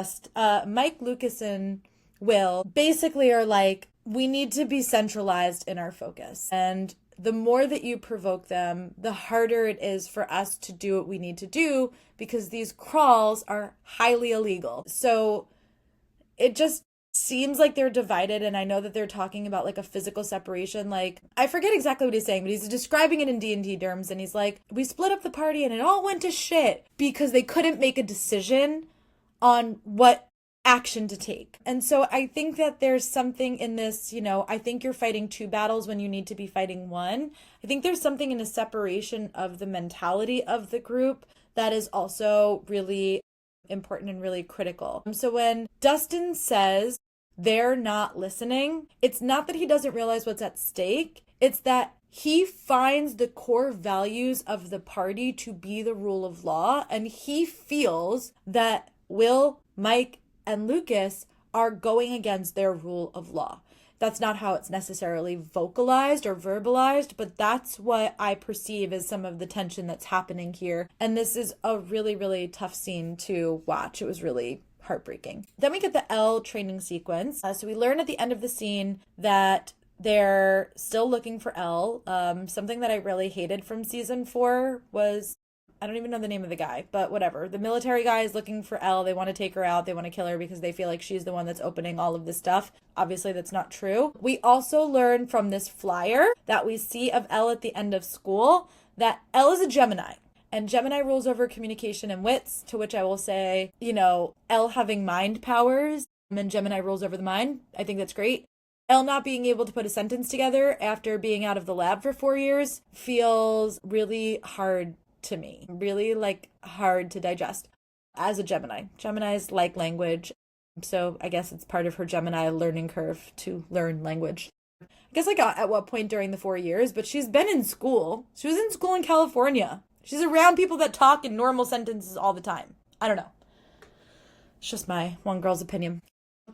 Will basically are like, we need to be centralized in our focus. And the more that you provoke them, the harder it is for us to do what we need to do because these crawls are highly illegal. So it just seems like they're divided, and I know that they're talking about like a physical separation. Like, I forget exactly what he's saying, but he's describing it in D&D terms, and he's like, we split up the party and it all went to shit because they couldn't make a decision on what action to take. And so I think that there's something in this, I think you're fighting 2 battles when you need to be fighting 1. I think there's something in a separation of the mentality of the group that is also really important and really critical. So when Dustin says they're not listening, it's not that he doesn't realize what's at stake. It's that he finds the core values of the party to be the rule of law, and he feels that Will, Mike, and Lucas are going against their rule of law. That's not how it's necessarily vocalized or verbalized, but that's what I perceive as some of the tension that's happening here. And this is a really, really tough scene to watch. It was really heartbreaking. Then we get the Elle training sequence. So we learn at the end of the scene that they're still looking for Elle. Something that I really hated from season 4 was, I don't even know the name of the guy, but whatever. The military guy is looking for Elle. They want to take her out. They want to kill her because they feel like she's the one that's opening all of this stuff. Obviously, that's not true. We also learn from this flyer that we see of Elle at the end of school that Elle is a Gemini. And Gemini rules over communication and wits, to which I will say, Elle having mind powers and Gemini rules over the mind. I think that's great. Elle not being able to put a sentence together after being out of the lab for 4 years feels really hard to me, really hard to digest as a Gemini. Geminis like language, so I guess it's part of her Gemini learning curve to learn language. I guess at what point during the 4 years, but she's been in school. She was in school in California. She's around people that talk in normal sentences all the time. I don't know. It's just my one girl's opinion.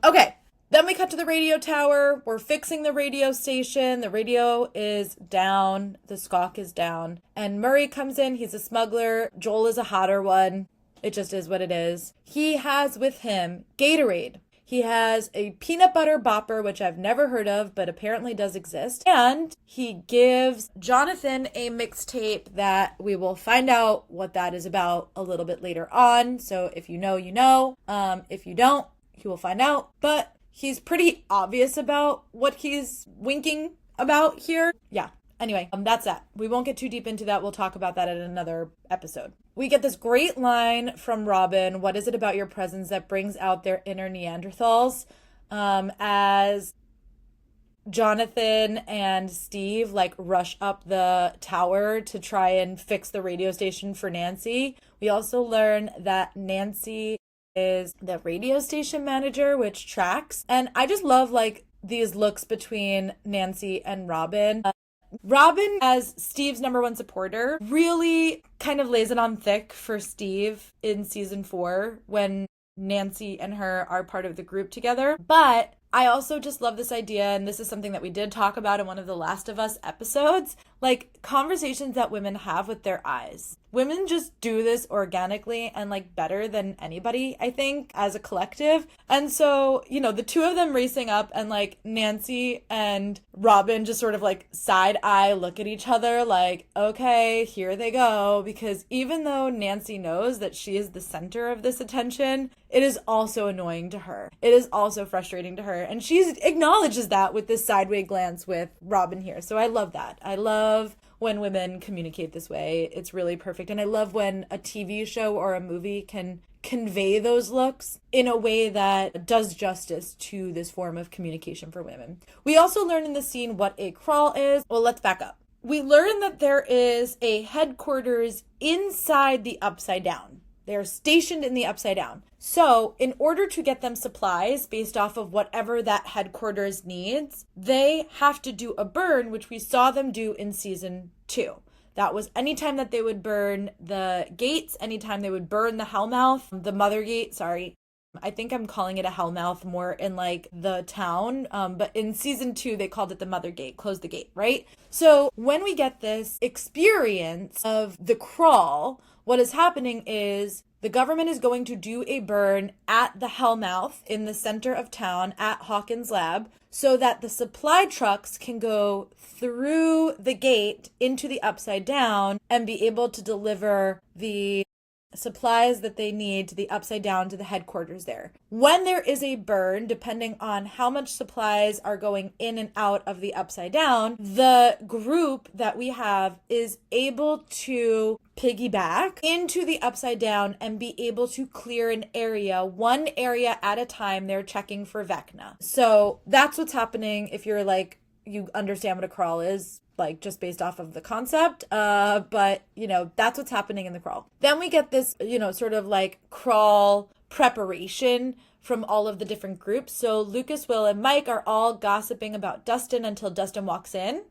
Okay. Then we cut to the radio tower. We're fixing the radio station. The radio is down. The squawk is down. And Murray comes in. He's a smuggler. Joel is a hotter one. It just is what it is. He has with him Gatorade. He has a peanut butter bopper, which I've never heard of, but apparently does exist. And he gives Jonathan a mixtape that we will find out what that is about a little bit later on. So if you know, you know. If you don't, you will find out. But he's pretty obvious about what he's winking about here. Yeah. Anyway, that's that. We won't get too deep into that. We'll talk about that in another episode. We get this great line from Robin. What is it about your presence that brings out their inner Neanderthals? As Jonathan and Steve rush up the tower to try and fix the radio station for Nancy. We also learn that Nancy is the radio station manager, which tracks. And I just love these looks between Nancy and Robin. Robin, as Steve's number one supporter, really kind of lays it on thick for Steve in season 4 when Nancy and her are part of the group together. But I also just love this idea, and this is something that we did talk about in one of the Last of Us episodes, conversations that women have with their eyes. Women just do this organically and better than anybody, I think, as a collective. And so, the two of them racing up and Nancy and Robin just sort of side eye look at each other okay, here they go. Because even though Nancy knows that she is the center of this attention, it is also annoying to her. It is also frustrating to her. And she acknowledges that with this sideways glance with Robin here. So I love that. I love when women communicate this way. It's really perfect. And I love when a TV show or a movie can convey those looks in a way that does justice to this form of communication for women. We also learn in the scene what a crawl is. Well, let's back up. We learn that there is a headquarters inside the Upside Down. They are stationed in the Upside Down. So in order to get them supplies based off of whatever that headquarters needs, they have to do a burn, which we saw them do in season 2. That was anytime that they would burn the gates, anytime they would burn the Hellmouth, the Mother Gate, sorry. I think I'm calling it a Hellmouth more in the town, but in season 2, they called it the Mother Gate, close the gate, right? So when we get this experience of the crawl, what is happening is the government is going to do a burn at the Hellmouth in the center of town at Hawkins Lab so that the supply trucks can go through the gate into the Upside Down and be able to deliver the supplies that they need to the Upside Down, to the headquarters there. When there is a burn, depending on how much supplies are going in and out of the Upside Down, the group that we have is able to piggyback into the Upside Down and be able to clear an area, one area at a time. They're checking for Vecna. So that's what's happening if you're you understand what a crawl is, just based off of the concept. But, that's what's happening in the crawl. Then we get this, sort of crawl preparation from all of the different groups. So Lucas, Will, and Mike are all gossiping about Dustin until Dustin walks in.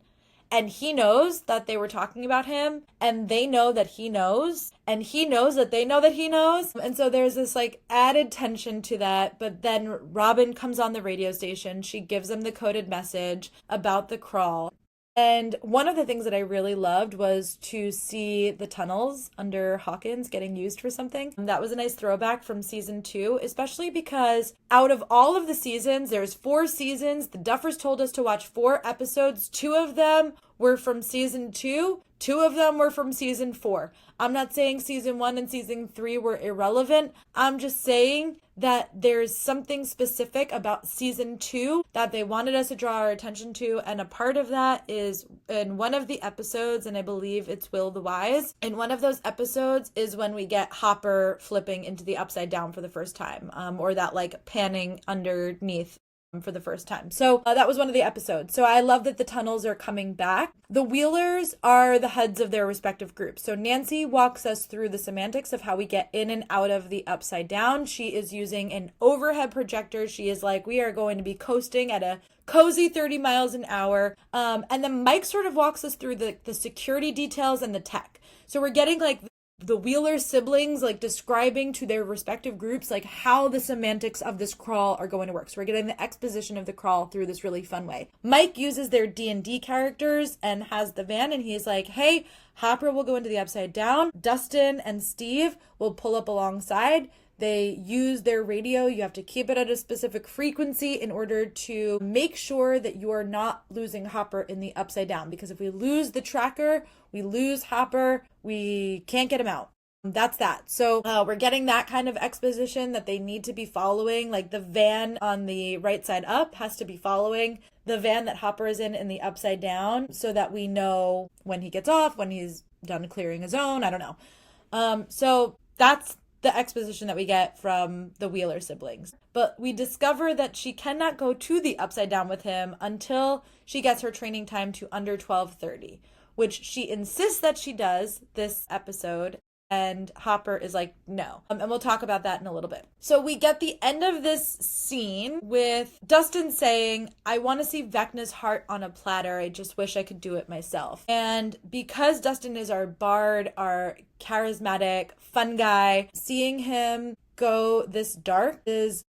And he knows that they were talking about him, and they know that he knows, and he knows that they know that he knows. And so there's this added tension to that. But then Robin comes on the radio station. She gives them the coded message about the crawl. And one of the things that I really loved was to see the tunnels under Hawkins getting used for something. That was a nice throwback from season 2, especially because out of all of the seasons, there's 4 seasons. The Duffers told us to watch 4 episodes. 2 of them were from season 2. 2 of them were from season 4. I'm not saying season 1 and season 3 were irrelevant. I'm just saying that there's something specific about season 2 that they wanted us to draw our attention to. And a part of that is in one of the episodes, and I believe it's Will the Wise. In one of those episodes is when we get Hopper flipping into the Upside Down for the first time, or that panning underneath for the first time. So that was one of the episodes. So I love that the tunnels are coming back. The Wheelers are the heads of their respective groups. So Nancy walks us through the semantics of how we get in and out of the Upside Down. She is using an overhead projector. She is we are going to be coasting at a cozy 30 miles an hour. And then Mike sort of walks us through the security details and the tech. So we're getting the Wheeler siblings describing to their respective groups how the semantics of this crawl are going to work. So we're getting the exposition of the crawl through this really fun way. Mike uses their D&D characters and has the van, and he's hey, Hopper will go into the Upside Down. Dustin and Steve will pull up alongside. they use their radio. You have to keep it at a specific frequency in order to make sure that you are not losing Hopper in the Upside Down. Because if we lose the tracker, we lose Hopper, we can't get him out. That's that. So we're getting that kind of exposition that they need to be following. Like the van on the right side up has to be following the van that Hopper is in the Upside Down, so that we know when he gets off, when he's done clearing his own. I don't know. So that's the exposition that we get from the Wheeler siblings. But we discover that she cannot go to the Upside Down with him until she gets her training time to under 12:30, which she insists that she does this episode. And Hopper is like, no. And we'll talk about that in a little bit. So we get the end of this scene with Dustin saying, I want to see Vecna's heart on a platter. I just wish I could do it myself. And because Dustin is our bard, our charismatic, fun guy, seeing him go this dark is,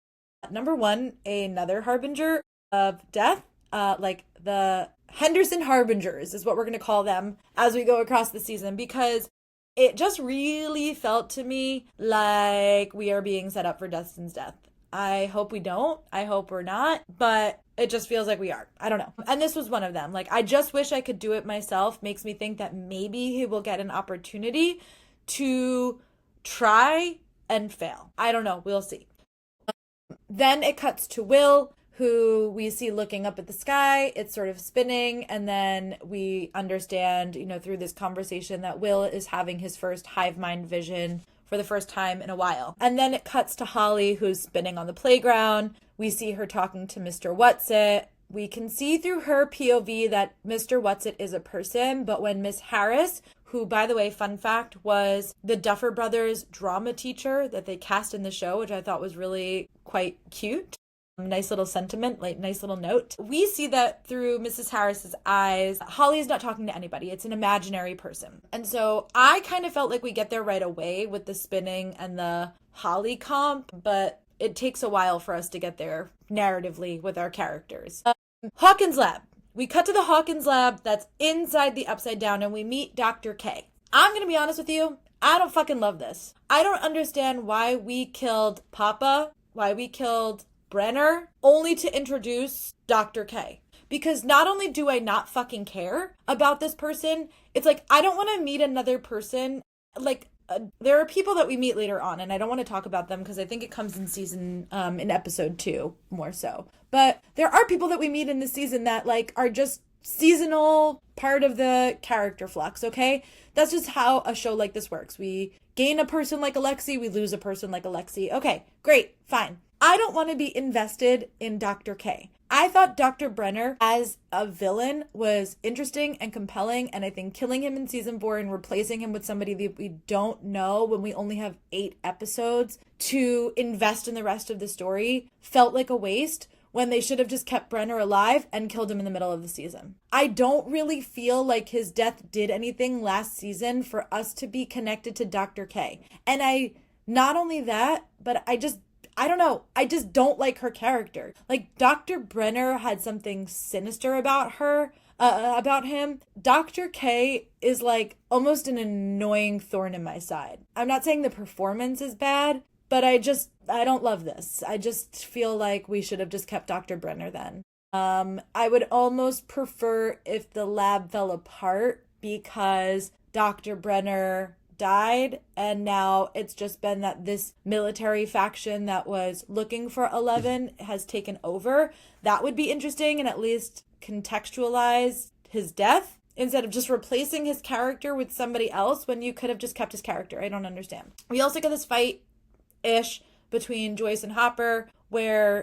number one, another harbinger of death. Like the Henderson Harbingers is what we're going to call them as we go across the season, because it just really felt to me like we are being set up for Dustin's death. I hope we don't. I hope we're not. But it just feels like we are. I don't know. And this was one of them. Like, I just wish I could do it myself. Makes me think that maybe he will get an opportunity to try and fail. I don't know. We'll see. Then it cuts to Will, who we see looking up at the sky. It's sort of spinning, and then we understand, through this conversation that Will is having his first hive mind vision for the first time in a while. And then it cuts to Holly, who's spinning on the playground. We see her talking to Mr. Whatsit. We can see through her POV that Mr. Whatsit is a person, but when Miss Harris, who, by the way, fun fact, was the Duffer Brothers drama teacher that they cast in the show, which I thought was really quite cute. Nice little sentiment, like nice little note. We see that through Mrs. Harris's eyes. Holly is not talking to anybody. It's an imaginary person. And so I kind of felt like we get there right away with the spinning and the Holly comp, but it takes a while for us to get there narratively with our characters. Hawkins Lab. We cut to the Hawkins Lab that's inside the Upside Down, and we meet Dr. K. I'm going to be honest with you. I don't fucking love this. I don't understand why we killed Papa, why we killed Brenner, only to introduce Dr. K. Because not only do I not fucking care about this person, it's like, I don't want to meet another person. Like, there are people that we meet later on, and I don't want to talk about them because I think it comes in episode 2 more so. But there are people that we meet in this season that like are just seasonal part of the character flux, okay? That's just how a show like this works. We gain a person like Alexi, we lose a person like Alexi. Okay, great, fine. I don't want to be invested in Dr. K. I thought Dr. Brenner as a villain was interesting and compelling, and I think killing him in season 4 and replacing him with somebody that we don't know when we only have 8 episodes to invest in the rest of the story felt like a waste when they should have just kept Brenner alive and killed him in the middle of the season. I don't really feel like his death did anything last season for us to be connected to Dr. K. And not only that, but I don't know. I just don't like her character. Like, Dr. Brenner had something sinister about about him. Dr. K is like almost an annoying thorn in my side. I'm not saying the performance is bad, but I don't love this. I just feel like we should have just kept Dr. Brenner then. I would almost prefer if the lab fell apart because Dr. Brenner died, and now it's just been that this military faction that was looking for 11 has taken over. That would be interesting and at least contextualize his death instead of just replacing his character with somebody else when you could have just kept his character. I don't understand. We also get this fight-ish between Joyce and Hopper where,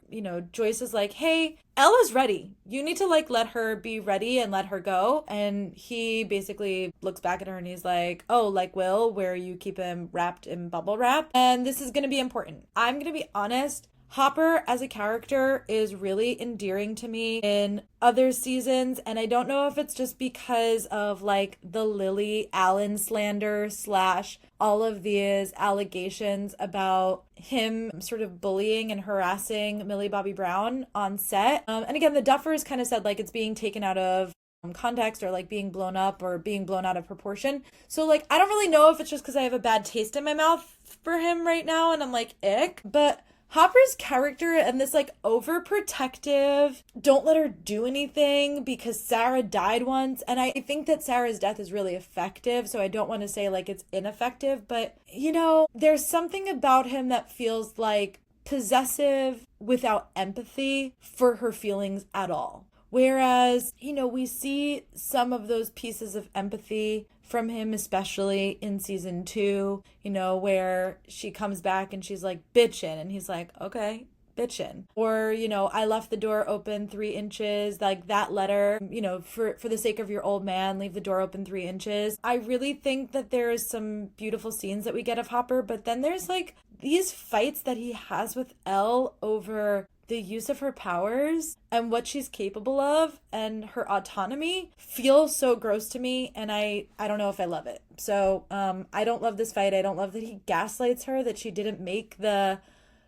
Joyce is like, hey, Ella's ready. You need to let her be ready and let her go. And he basically looks back at her and he's like, oh, like Will, where you keep him wrapped in bubble wrap. And this is going to be important. I'm going to be honest. Hopper as a character is really endearing to me in other seasons, and I don't know if it's just because of the Lily Allen slander / all of these allegations about him sort of bullying and harassing Millie Bobby Brown on set. And again, the Duffers kind of said it's being taken out of context or like being blown up or being blown out of proportion. So like I don't really know if it's just because I have a bad taste in my mouth for him right now and I'm like ick, but Hopper's character and this like overprotective, don't let her do anything because Sarah died once. And I think that Sarah's death is really effective. So I don't want to say like it's ineffective, but you know, there's something about him that feels like possessive without empathy for her feelings at all. Whereas, you know, we see some of those pieces of empathy from him, especially in season 2, you know, where she comes back and she's like, bitchin'. And he's like, okay, bitchin'. Or, you know, I left the door open 3 inches, like that letter, you know, for the sake of your old man, leave the door open 3 inches. I really think that there is some beautiful scenes that we get of Hopper, but then there's like these fights that he has with Elle over the use of her powers and what she's capable of and her autonomy feels so gross to me, and I don't know if I love it. So I don't love this fight. I don't love that he gaslights her that she didn't make the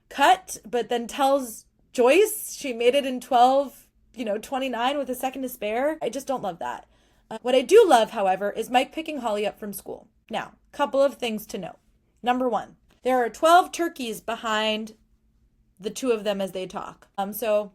cut, but then tells Joyce she made it in 12:29 with a second to spare. I just don't love that. What I do love, however, is Mike picking Holly up from school. Now, couple of things to note. Number 1, there are 12 turkeys behind the 2 of them as they talk. So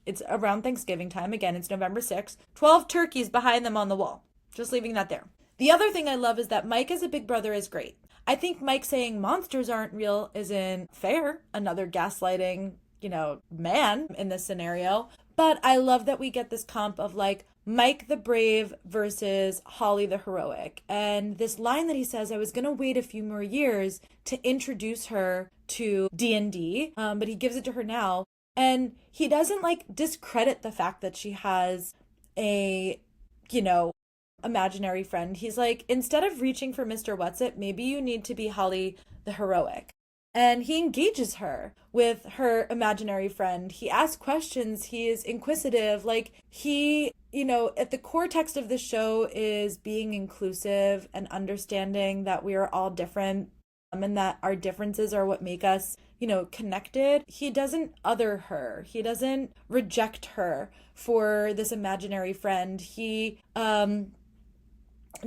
it's around Thanksgiving time. Again, it's November 6th. 12 turkeys behind them on the wall. Just leaving that there. The other thing I love is that Mike as a big brother is great. I think Mike saying monsters aren't real isn't fair. Another gaslighting, you know, man in this scenario. But I love that we get this comp of like Mike the brave versus Holly the heroic. And this line that he says, I was going to wait a few more years to introduce her to D&D, but he gives it to her now. And he doesn't like discredit the fact that she has a, you know, imaginary friend. He's like, instead of reaching for Mr. Whatsit, maybe you need to be Holly the heroic. And he engages her with her imaginary friend. He asks questions. He is inquisitive. Like he, you know, at the core text of the show is being inclusive and understanding that we are all different, and that our differences are what make us, you know, connected. He doesn't other her. He doesn't reject her for this imaginary friend. He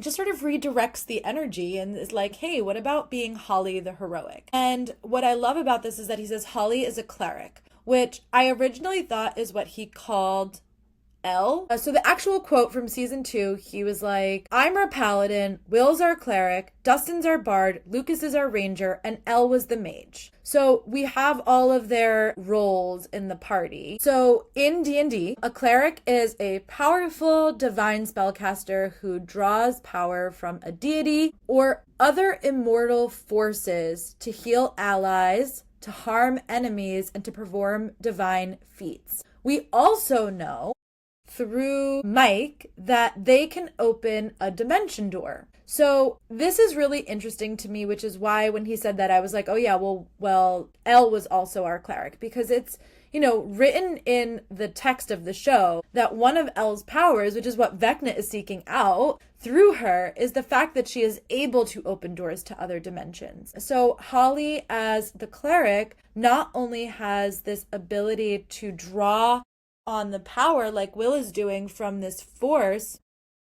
just sort of redirects the energy and is like, hey, what about being Holly the heroic? And what I love about this is that he says Holly is a cleric, which I originally thought is what he called Elle. So the actual quote from season 2, he was like, I'm our paladin, Will's our cleric, Dustin's our bard, Lucas is our ranger, and Elle was the mage. So we have all of their roles in the party. So in D&D, a cleric is a powerful divine spellcaster who draws power from a deity or other immortal forces to heal allies, to harm enemies, and to perform divine feats. We also know through Mike that they can open a dimension door. So this is really interesting to me, which is why when he said that, I was like, oh yeah, well, Elle was also our cleric, because it's, you know, written in the text of the show that one of Elle's powers, which is what Vecna is seeking out through her, is the fact that she is able to open doors to other dimensions. So Holly as the cleric not only has this ability to draw on the power like Will is doing from this force.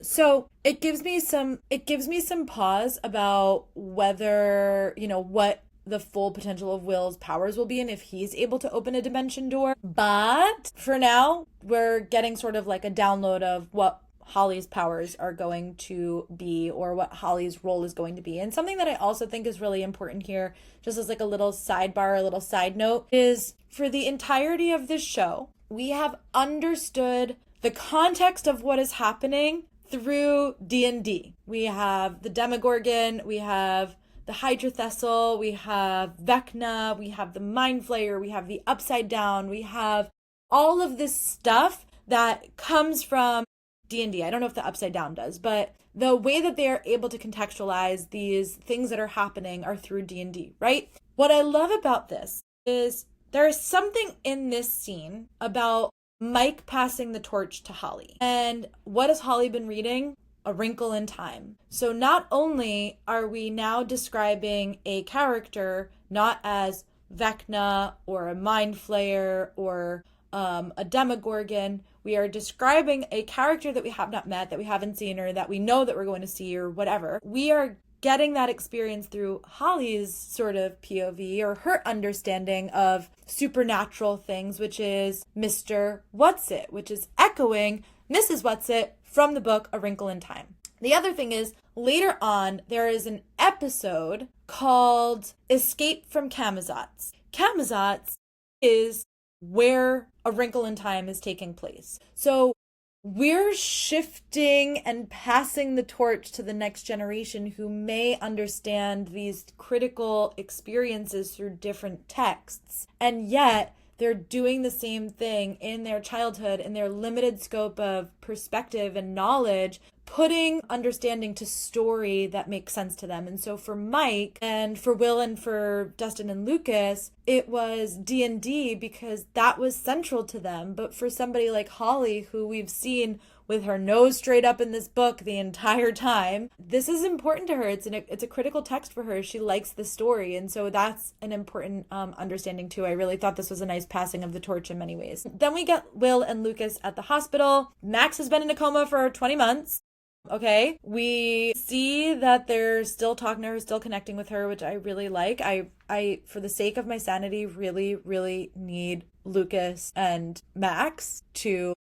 So it gives me some pause about whether, you know, what the full potential of Will's powers will be and if he's able to open a dimension door. But for now, we're getting sort of like a download of what Holly's powers are going to be, or what Holly's role is going to be. And something that I also think is really important here, just as like a little sidebar, a little side note, is for the entirety of this show, we have understood the context of what is happening through D&D. We have the Demogorgon, we have the Hydra Thessal, we have Vecna, we have the Mind Flayer, we have the Upside Down, we have all of this stuff that comes from D&D. I don't know if the Upside Down does, but the way that they are able to contextualize these things that are happening are through D&D, right? What I love about this is there is something in this scene about Mike passing the torch to Holly. And what has Holly been reading? A Wrinkle in Time. So not only are we now describing a character not as Vecna or a Mind Flayer or a demogorgon. We are describing a character that we have not met, that we haven't seen, or that we know that we're going to see, or whatever. We are getting that experience through Holly's sort of POV, or her understanding of supernatural things, which is Mr. Whatsit, which is echoing Mrs. Whatsit from the book A Wrinkle in Time. The other thing is, later on, there is an episode called Escape from Camazotz. Camazotz is where A Wrinkle in Time is taking place. So we're shifting and passing the torch to the next generation who may understand these critical experiences through different texts. And yet, they're doing the same thing in their childhood, in their limited scope of perspective and knowledge, putting understanding to story that makes sense to them. And so for Mike and for Will and for Dustin and Lucas, it was D&D because that was central to them. But for somebody like Holly, who we've seen with her nose straight up in this book the entire time, this is important to her. It's a critical text for her. She likes the story. And so that's an important understanding too. I really thought this was a nice passing of the torch in many ways. Then we get Will and Lucas at the hospital. Max has been in a coma for 20 months. Okay, we see that they're still talking to her, still connecting with her, which I really like. I, for the sake of my sanity, really, really need Lucas and Max to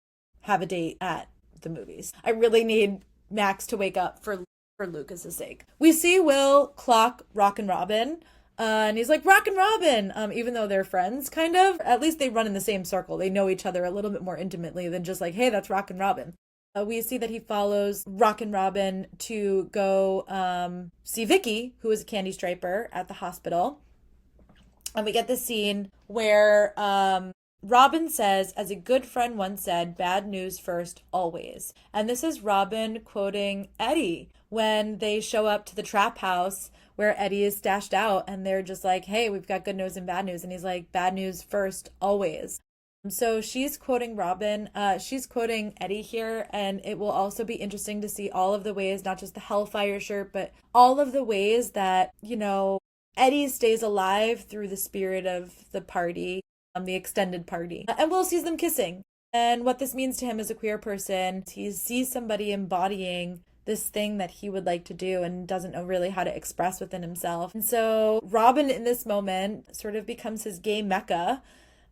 have a date at the movies. I really need Max to wake up for Lucas's sake. We see Will clock Rockin' Robin, and he's like, Rockin' Robin, even though they're friends, kind of. At least they run in the same circle. They know each other a little bit more intimately than just like, hey, that's Rockin' Robin. We see that he follows Rockin' Robin to go see Vicky, who is a candy striper, at the hospital. And we get this scene where Robin says, as a good friend once said, bad news first, always. And this is Robin quoting Eddie when they show up to the trap house where Eddie is stashed out. And they're just like, hey, we've got good news and bad news. And he's like, bad news first, always. So she's quoting Robin, she's quoting Eddie here, and it will also be interesting to see all of the ways, not just the Hellfire shirt, but all of the ways that, you know, Eddie stays alive through the spirit of the party, the extended party. And Will sees them kissing. And what this means to him as a queer person, he sees somebody embodying this thing that he would like to do and doesn't know really how to express within himself. And so Robin in this moment sort of becomes his gay mecca,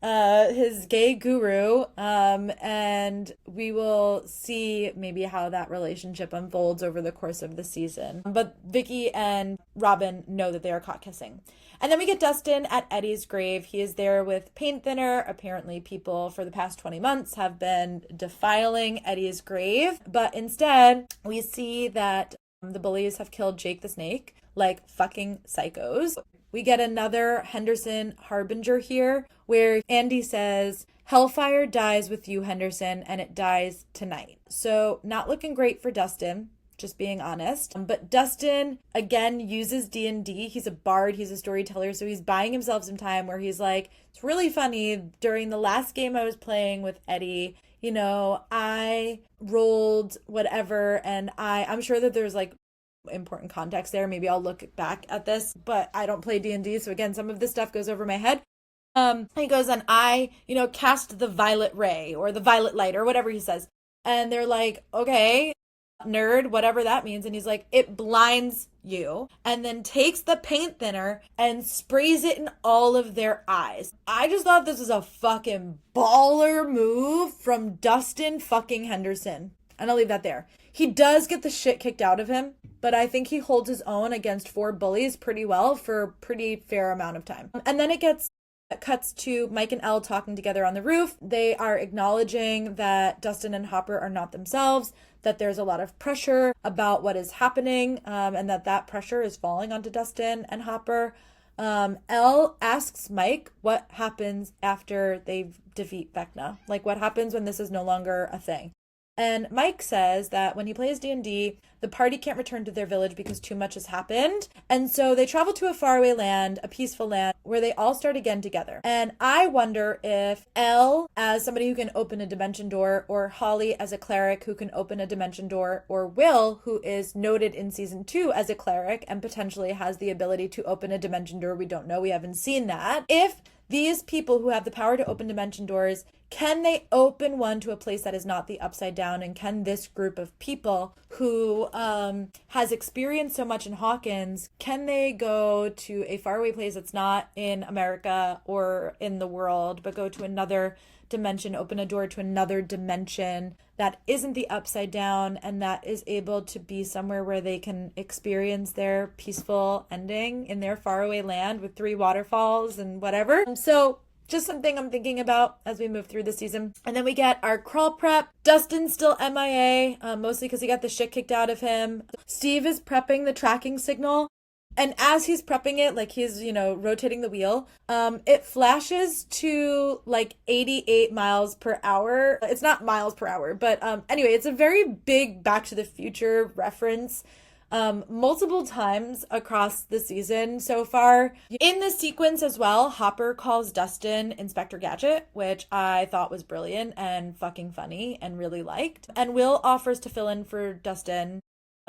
his gay guru, and we will see maybe how that relationship unfolds over the course of the season. But Vicky and Robin know that they are caught kissing. And then we get Dustin at Eddie's grave. He is there with paint thinner. Apparently people for the past 20 months have been defiling Eddie's grave, but instead we see that the bullies have killed Jake the Snake like fucking psychos. We get another Henderson harbinger here where Andy says, Hellfire dies with you, Henderson, and it dies tonight. So not looking great for Dustin, just being honest. But Dustin, again, uses D&D. He's a bard. He's a storyteller. So he's buying himself some time where he's like, it's really funny. During the last game I was playing with Eddie, you know, I rolled whatever, and I'm sure that there's like important context there. Maybe I'll look back at this, but I don't play D&D, so again, some of this stuff goes over my head. He goes, and I, you know, cast the violet ray or the violet light or whatever he says, and they're like, okay, nerd, whatever that means. And he's like, it blinds you, and then takes the paint thinner and sprays it in all of their eyes. I just thought this was a fucking baller move from Dustin fucking Henderson, and I'll leave that there. He does get the shit kicked out of him, but I think he holds his own against 4 bullies pretty well for a pretty fair amount of time. And then it cuts to Mike and Elle talking together on the roof. They are acknowledging that Dustin and Hopper are not themselves, that there's a lot of pressure about what is happening, and that pressure is falling onto Dustin and Hopper. Elle asks Mike what happens after they defeat Vecna. Like, what happens when this is no longer a thing? And Mike says that when he plays D&D, the party can't return to their village because too much has happened. And so they travel to a faraway land, a peaceful land, where they all start again together. And I wonder if Elle, as somebody who can open a dimension door, or Holly as a cleric who can open a dimension door, or Will, who is noted in season 2 as a cleric and potentially has the ability to open a dimension door. We don't know. We haven't seen that. If these people who have the power to open dimension doors, can they open one to a place that is not the upside down? And can this group of people who has experienced so much in Hawkins, can they go to a faraway place that's not in America or in the world, but go to another dimension, open a door to another dimension that isn't the upside down, and that is able to be somewhere where they can experience their peaceful ending in their faraway land with 3 waterfalls and whatever. So just something I'm thinking about as we move through the season. And then we get our crawl prep. Dustin's still MIA, mostly because he got the shit kicked out of him. Steve is prepping the tracking signal. And as he's prepping it, like he's, rotating the wheel, it flashes to like 88 miles per hour. It's not miles per hour, but anyway, it's a very big Back to the Future reference. Multiple times across the season so far. In this sequence as well, Hopper calls Dustin Inspector Gadget, which I thought was brilliant and fucking funny and really liked. And Will offers to fill in for Dustin,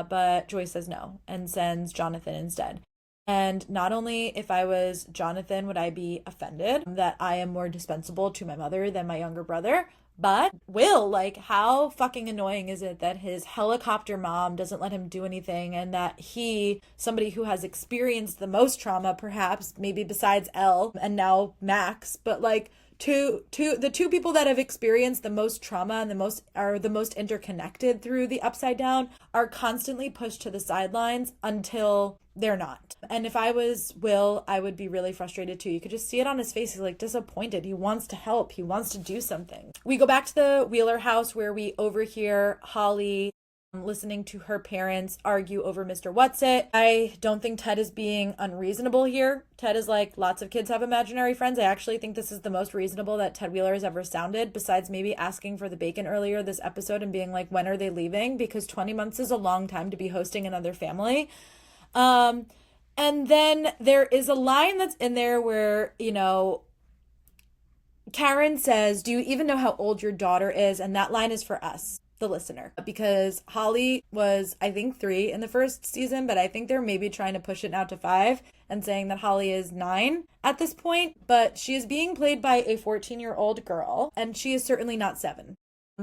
but Joy says no and sends Jonathan instead. And not only if I was Jonathan would I be offended that I am more dispensable to my mother than my younger brother, but Will, like, how fucking annoying is it that his helicopter mom doesn't let him do anything, and that he, somebody who has experienced the most trauma, perhaps, maybe besides Elle and now Max, but like the two people that have experienced the most trauma and the most interconnected through the upside down are constantly pushed to the sidelines until they're not. And if I was Will, I would be really frustrated too. You could just see it on his face. He's like disappointed. He wants to help. He wants to do something. We go back to the Wheeler house where we overhear Holly listening to her parents argue over Mr. Whatsit. I don't think Ted is being unreasonable here. Ted is like, lots of kids have imaginary friends. I actually think this is the most reasonable that Ted Wheeler has ever sounded, besides maybe asking for the bacon earlier this episode and being like, when are they leaving? Because 20 months is a long time to be hosting another family. And then there is a line that's in there where, Karen says, do you even know how old your daughter is? And that line is for us, the listener, because Holly was, I think, 3 in the first season, but I think they're maybe trying to push it now to 5 and saying that Holly is 9 at this point, but she is being played by a 14-year-old girl, and she is certainly not 7.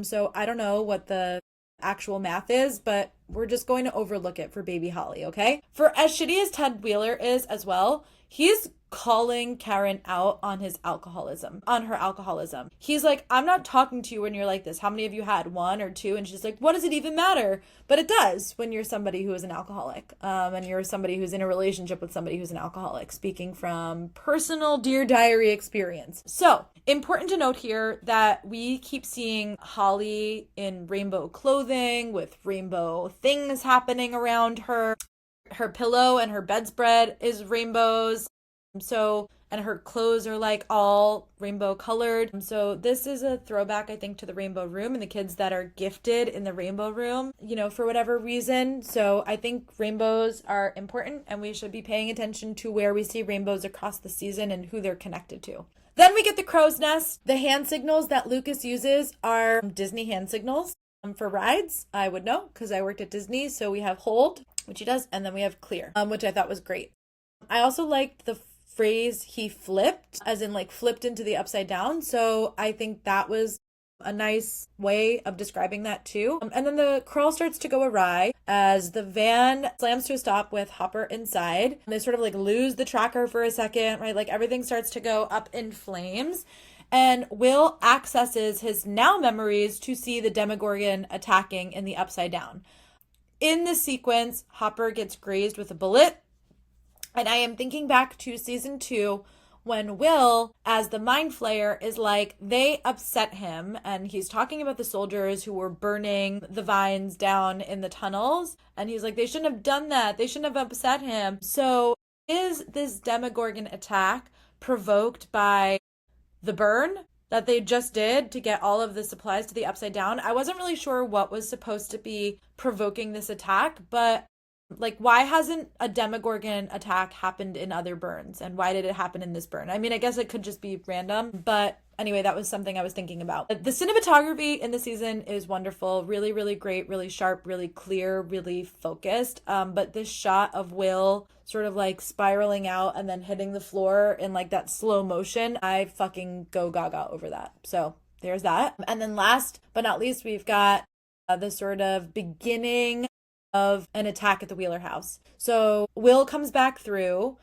So I don't know what the actual math is, but we're just going to overlook it for baby Holly, okay? For as shitty as Ted Wheeler is as well, he's calling Karen out on her alcoholism. He's like, I'm not talking to you when you're like this. How many of you had 1 or 2? And she's like, what does it even matter? But it does when you're somebody who is an alcoholic, and you're somebody who's in a relationship with somebody who's an alcoholic, speaking from personal Dear Diary experience. So important to note here that we keep seeing Holly in rainbow clothing with rainbow things happening around her. Her pillow and her bedspread is rainbows. And her clothes are like all rainbow colored. So this is a throwback, I think, to the Rainbow Room and the kids that are gifted in the Rainbow Room, for whatever reason. So I think rainbows are important, and we should be paying attention to where we see rainbows across the season and who they're connected to. Then we get the crow's nest. The hand signals that Lucas uses are Disney hand signals. For rides, I would know because I worked at Disney. So we have hold, which he does, and then we have clear, which I thought was great. I also liked the phrase he flipped, as in like flipped into the upside down. So I think that was a nice way of describing that too. And then the crawl starts to go awry as the van slams to a stop with Hopper inside. They sort of like lose the tracker for a second, right? Like everything starts to go up in flames. And Will accesses his now memories to see the Demogorgon attacking in the upside down. In this sequence, Hopper gets grazed with a bullet. And I am thinking back to season 2 when Will, as the Mind Flayer, is like, they upset him. And he's talking about the soldiers who were burning the vines down in the tunnels. And he's like, they shouldn't have done that. They shouldn't have upset him. So is this Demogorgon attack provoked by the burn that they just did to get all of the supplies to the upside down? I wasn't really sure what was supposed to be provoking this attack, but Like, why hasn't a Demogorgon attack happened in other burns? And why did it happen in this burn? I mean, I guess it could just be random, but anyway, that was something I was thinking about. The cinematography in the season is wonderful. Really, really great, really sharp, really clear, really focused. But this shot of Will sort of like spiraling out and then hitting the floor in like that slow motion, I fucking go gaga over that. So there's that. And then last but not least, we've got the sort of beginning of an attack at the Wheeler house. So Will comes back through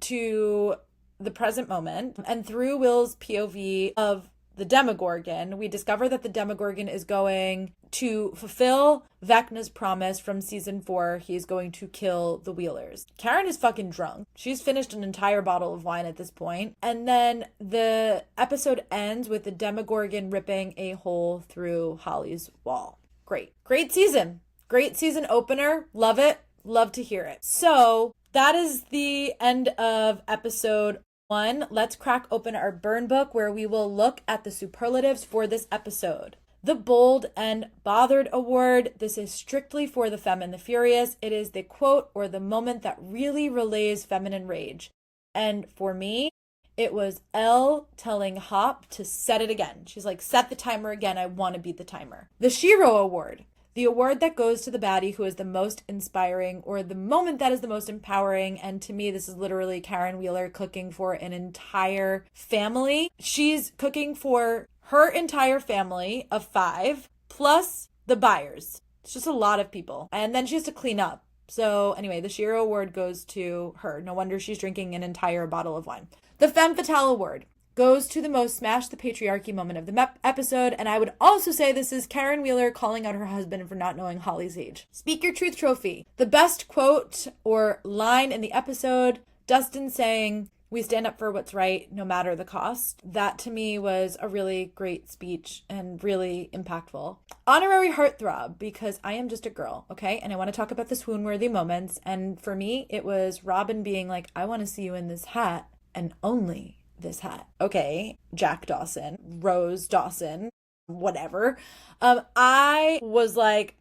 to the present moment, and through Will's POV of the Demogorgon, we discover that the Demogorgon is going to fulfill Vecna's promise from season 4. He's going to kill the Wheelers. Karen is fucking drunk. She's finished an entire bottle of wine at this point. And then the episode ends with the Demogorgon ripping a hole through Holly's wall. Great. Great season. Great season opener. Love it. Love to hear it. So that is the end of episode 1. Let's crack open our burn book where we will look at the superlatives for this episode. The Bold and Bothered Award. This is strictly for the Femme and the Furious. It is the quote or the moment that really relays feminine rage. And for me, it was Elle telling Hop to set it again. She's like, set the timer again. I want to beat the timer. The Shiro Award. The award that goes to the baddie who is the most inspiring or the moment that is the most empowering. And to me, this is literally Karen Wheeler cooking for an entire family. She's cooking for her entire family of 5 plus the buyers. It's just a lot of people. And then she has to clean up. So anyway, the Shiro Award goes to her. No wonder she's drinking an entire bottle of wine. The Femme Fatale Award goes to the most smash the patriarchy moment of the episode, and I would also say this is Karen Wheeler calling out her husband for not knowing Holly's age. Speak Your Truth trophy. The best quote or line in the episode, Dustin saying, "We stand up for what's right, no matter the cost." That to me was a really great speech and really impactful. Honorary heartthrob, because I am just a girl, okay? And I want to talk about the swoon-worthy moments. And for me, it was Robin being like, I want to see you in this hat and only this hat. Okay, Jack Dawson, Rose Dawson, whatever. I was like,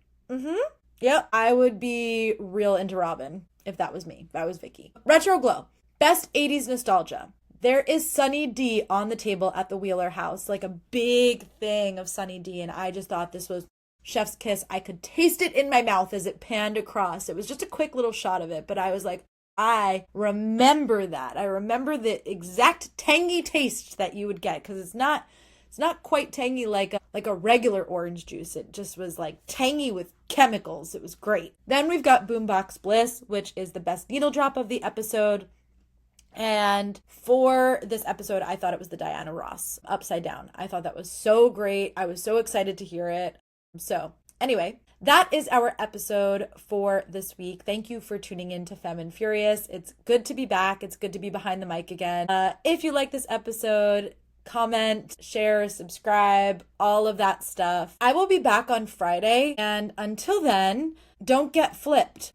yeah, I would be real into Robin if that was me. That was Vicky. Retro Glow. Best 80s nostalgia. There is Sunny D on the table at the Wheeler house, like a big thing of Sunny D, and I just thought this was chef's kiss. I could taste it in my mouth as it panned across. It was just a quick little shot of it, but I was like, I remember that. I remember the exact tangy taste that you would get, because it's not quite tangy like a regular orange juice. It just was like tangy with chemicals. It was great. Then we've got Boombox Bliss, which is the best needle drop of the episode. And for this episode, I thought it was the Diana Ross Upside Down. I thought that was so great. I was so excited to hear it. So anyway, that is our episode for this week. Thank you for tuning in to Femme and Furious. It's good to be back. It's good to be behind the mic again. If you like this episode, comment, share, subscribe, all of that stuff. I will be back on Friday. And until then, don't get flipped.